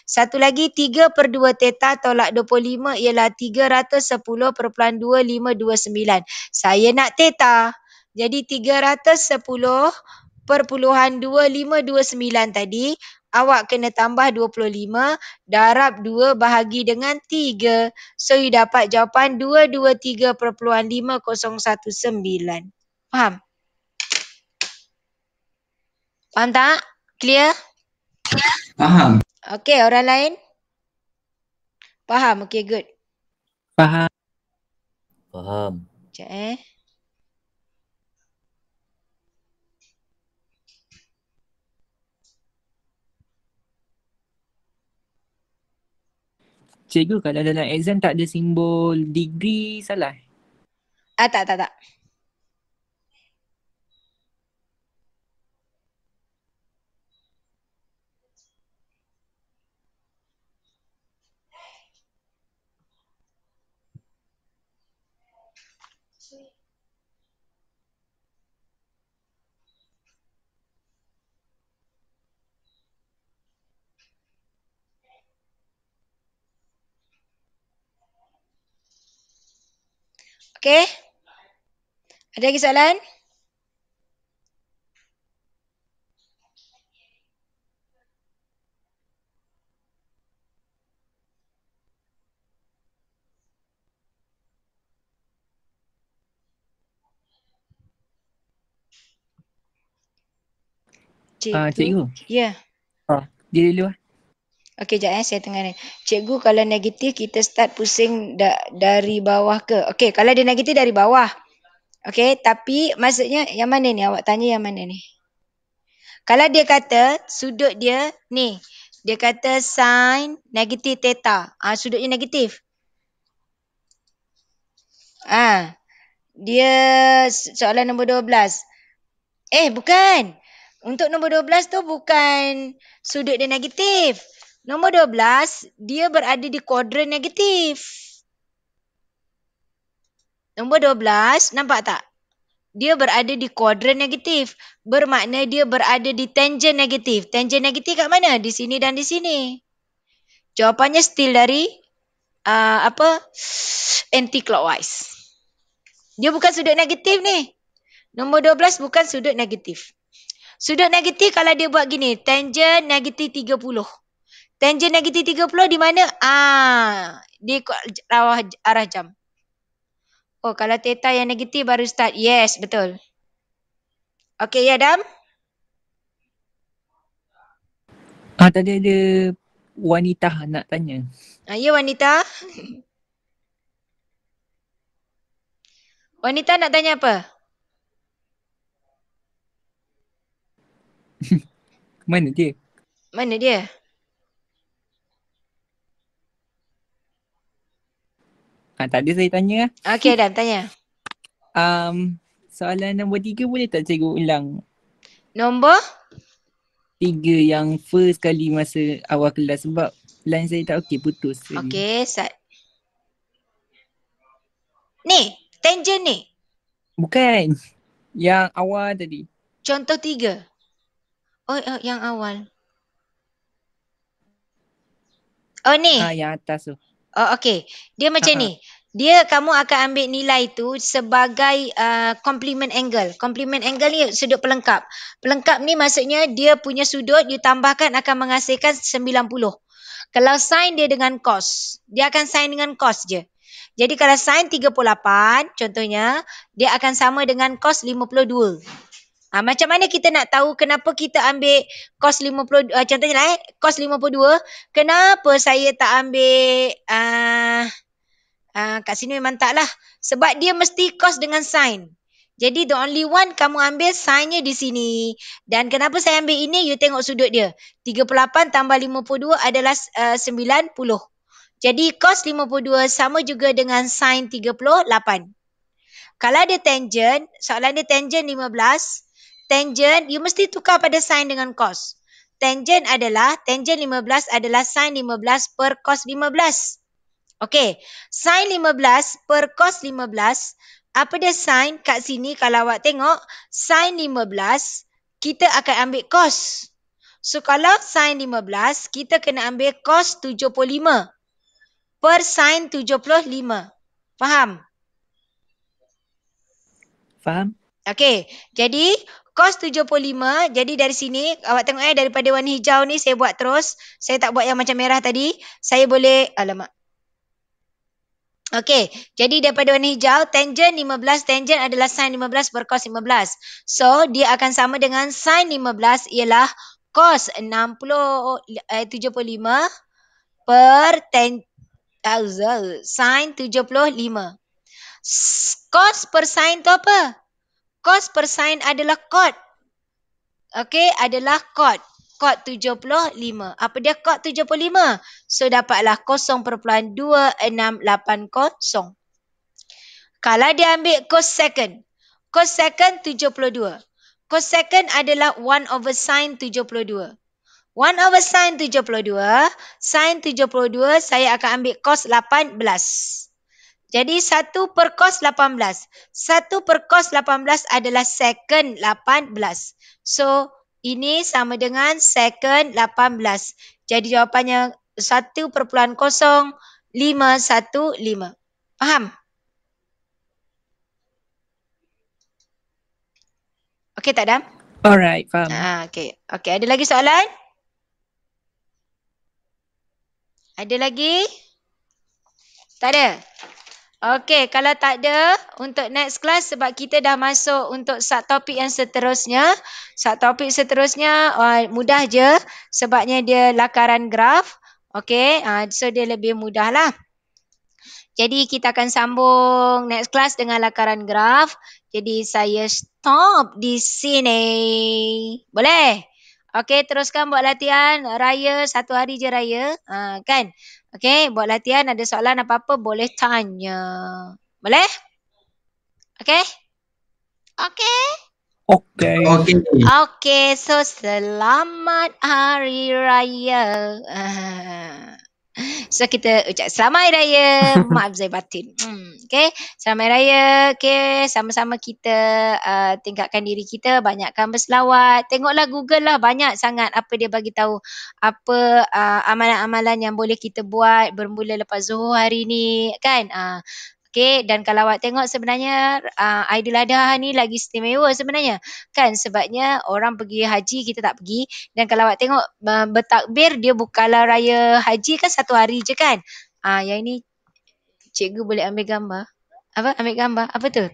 Satu lagi, 3 per 2 theta tolak 25 ialah 310.2529. Saya nak theta. Jadi, 310.2529 tadi, awak kena tambah 25, darab 2 bahagi dengan 3. So, you dapat jawapan 223.5019. Faham? Faham tak? Clear? Faham. Okey, orang lain? Faham? Okey, good. Faham. Faham. Sekejap Cikgu, kalau dalam exam tak ada simbol degree, salah? Tak. Okey? Ada lagi soalan? Cikgu. Ya. Dia dulu lah. Okey, sekejap saya tengah ni. Cikgu, kalau negatif kita start pusing dari bawah ke? Okey, kalau dia negatif dari bawah. Okey, tapi maksudnya yang mana ni? Awak tanya yang mana ni? Kalau dia kata sudut dia ni. Dia kata sin negatif theta. Sudutnya negatif. Dia soalan nombor 12. Bukan. Untuk nombor 12 tu bukan sudut dia negatif. Nombor 12, dia berada di kuadran negatif. Nombor 12, nampak tak? Dia berada di kuadran negatif. Bermakna dia berada di tangent negatif. Tangent negatif kat mana? Di sini dan di sini. Jawapannya still dari anti-clockwise. Dia bukan sudut negatif ni. Nombor 12 bukan sudut negatif. Sudut negatif kalau dia buat gini. Tangent negatif 30. Tangent negatif 30 di mana? Di arah jam. Kalau theta yang negatif baru start. Yes, betul. Okey, ya Dam? Tadi ada wanita nak tanya. Ya wanita. Wanita nak tanya apa? Mana dia? Mana dia? Tak ada, saya tanya lah. Okey Adam, tanya. Soalan nombor 3 boleh tak cikgu ulang? Nombor? 3 yang first kali masa awal kelas sebab line saya tak okey, putus. Okey, ni, tangent ni. Bukan. Yang awal tadi. Contoh 3. Yang awal. Ni. Yang atas tu. Okey. Dia macam ni. Dia kamu akan ambil nilai tu sebagai complement angle. Complement angle ni sudut pelengkap. Pelengkap ni maksudnya dia punya sudut you tambahkan akan menghasilkan 90. Kalau sin dia dengan cos, dia akan sin dengan cos je. Jadi kalau sin 38 contohnya, dia akan sama dengan cos 52. Macam mana kita nak tahu kenapa kita ambil cos 50, contohnya lah cos 52, kenapa saya tak ambil kat sini memang tak lah. Sebab dia mesti cos dengan sin. Jadi the only one kamu ambil sign-nya di sini. Dan kenapa saya ambil ini? You tengok sudut dia. 38 tambah 52 adalah 90. Jadi cos 52 sama juga dengan sin 38. Kalau ada tangent, soalan dia tangent 15. Tangent, you mesti tukar pada sin dengan cos. Tangent 15 adalah sin 15 per cos 15. Okey, sin 15 per cos 15. Apa dia sin kat sini? Kalau awak tengok, sin 15, kita akan ambil cos. So, kalau sin 15, kita kena ambil cos 75 per sin 75. Faham? Faham? Okey, jadi cos 75, jadi dari sini, awak tengok daripada warna hijau ni saya buat terus. Saya tak buat yang macam merah tadi. Saya boleh, alamak. Okey, jadi daripada warna hijau, tangent 15, tangent adalah sin 15 per cos 15. So, dia akan sama dengan sin 15 ialah cos 75 per sin 75. Cos per sin tu apa? Cos per sin adalah cot. Okey, adalah cot. Cot 75. Apa dia cot 75? So, dapatlah 0.2680. Kalau dia ambil cosecant. Cosecant 72. Cosecant adalah 1 over sin 72. 1 over sin 72. Sin 72 saya akan ambil cos 18. Jadi 1 per cos 18. 1 per cos 18 adalah secant 18. So, ini sama dengan secant 18. Jadi jawapannya 1.0515. Faham? Okey tak, Dam? Alright, faham. Okey. Okey, ada lagi soalan? Ada lagi? Tak ada? Okey, kalau tak ada, untuk next class sebab kita dah masuk untuk subtopik yang seterusnya. Subtopik seterusnya mudah je sebabnya dia lakaran graf. Okey, so dia lebih mudah lah. Jadi kita akan sambung next class dengan lakaran graf. Jadi saya stop di sini. Boleh? Okey, teruskan buat latihan raya, 1 hari je raya. Kan? Okey, buat latihan, ada soalan apa-apa boleh tanya. Boleh? Okey? Okey? Okay. Okey. Okey, so selamat hari raya. So kita ucap selamat hari raya. Maaf zahir batin. Okay, selamat hari raya. Okay, sama-sama kita tingkatkan diri kita, banyakkan berselawat. Tengoklah Google lah, banyak sangat apa dia bagi tahu, apa amalan-amalan yang boleh kita buat bermula lepas Zuhur hari ni, kan? Okay, dan kalau awak tengok sebenarnya Aidiladha ni lagi istimewa sebenarnya. Kan sebabnya orang pergi haji, kita tak pergi. Dan kalau awak tengok bertakbir, dia bukanlah raya haji kan 1 hari je kan. Yang ini cikgu boleh ambil gambar. Apa? Ambil gambar. Apa tu?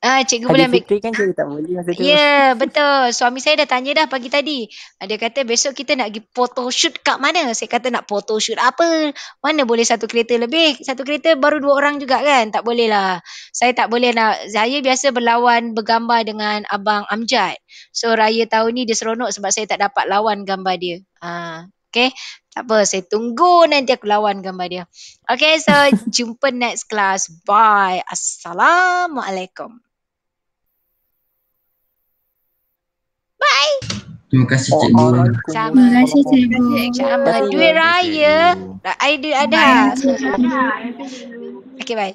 Cikgu boleh ambil. Fitri kan cikgu tak boleh masa tu. Ya, betul. Suami saya dah tanya dah pagi tadi. Dia kata besok kita nak pergi photoshoot kat mana? Saya kata nak photoshoot apa? Mana boleh 1 kereta lebih? 1 kereta baru 2 orang juga kan? Tak boleh lah. Saya tak boleh nak. Saya biasa berlawan bergambar dengan Abang Amjad. So raya tahun ni dia seronok sebab saya tak dapat lawan gambar dia. Okay. Tak apa, saya tunggu nanti aku lawan gambar dia. Okay, so jumpa next class. Bye. Assalamualaikum. Bye. Terima kasih cikgu. Sama. Terima kasih cikgu. Sama. Duit raya. Duit ada. Okay, bye.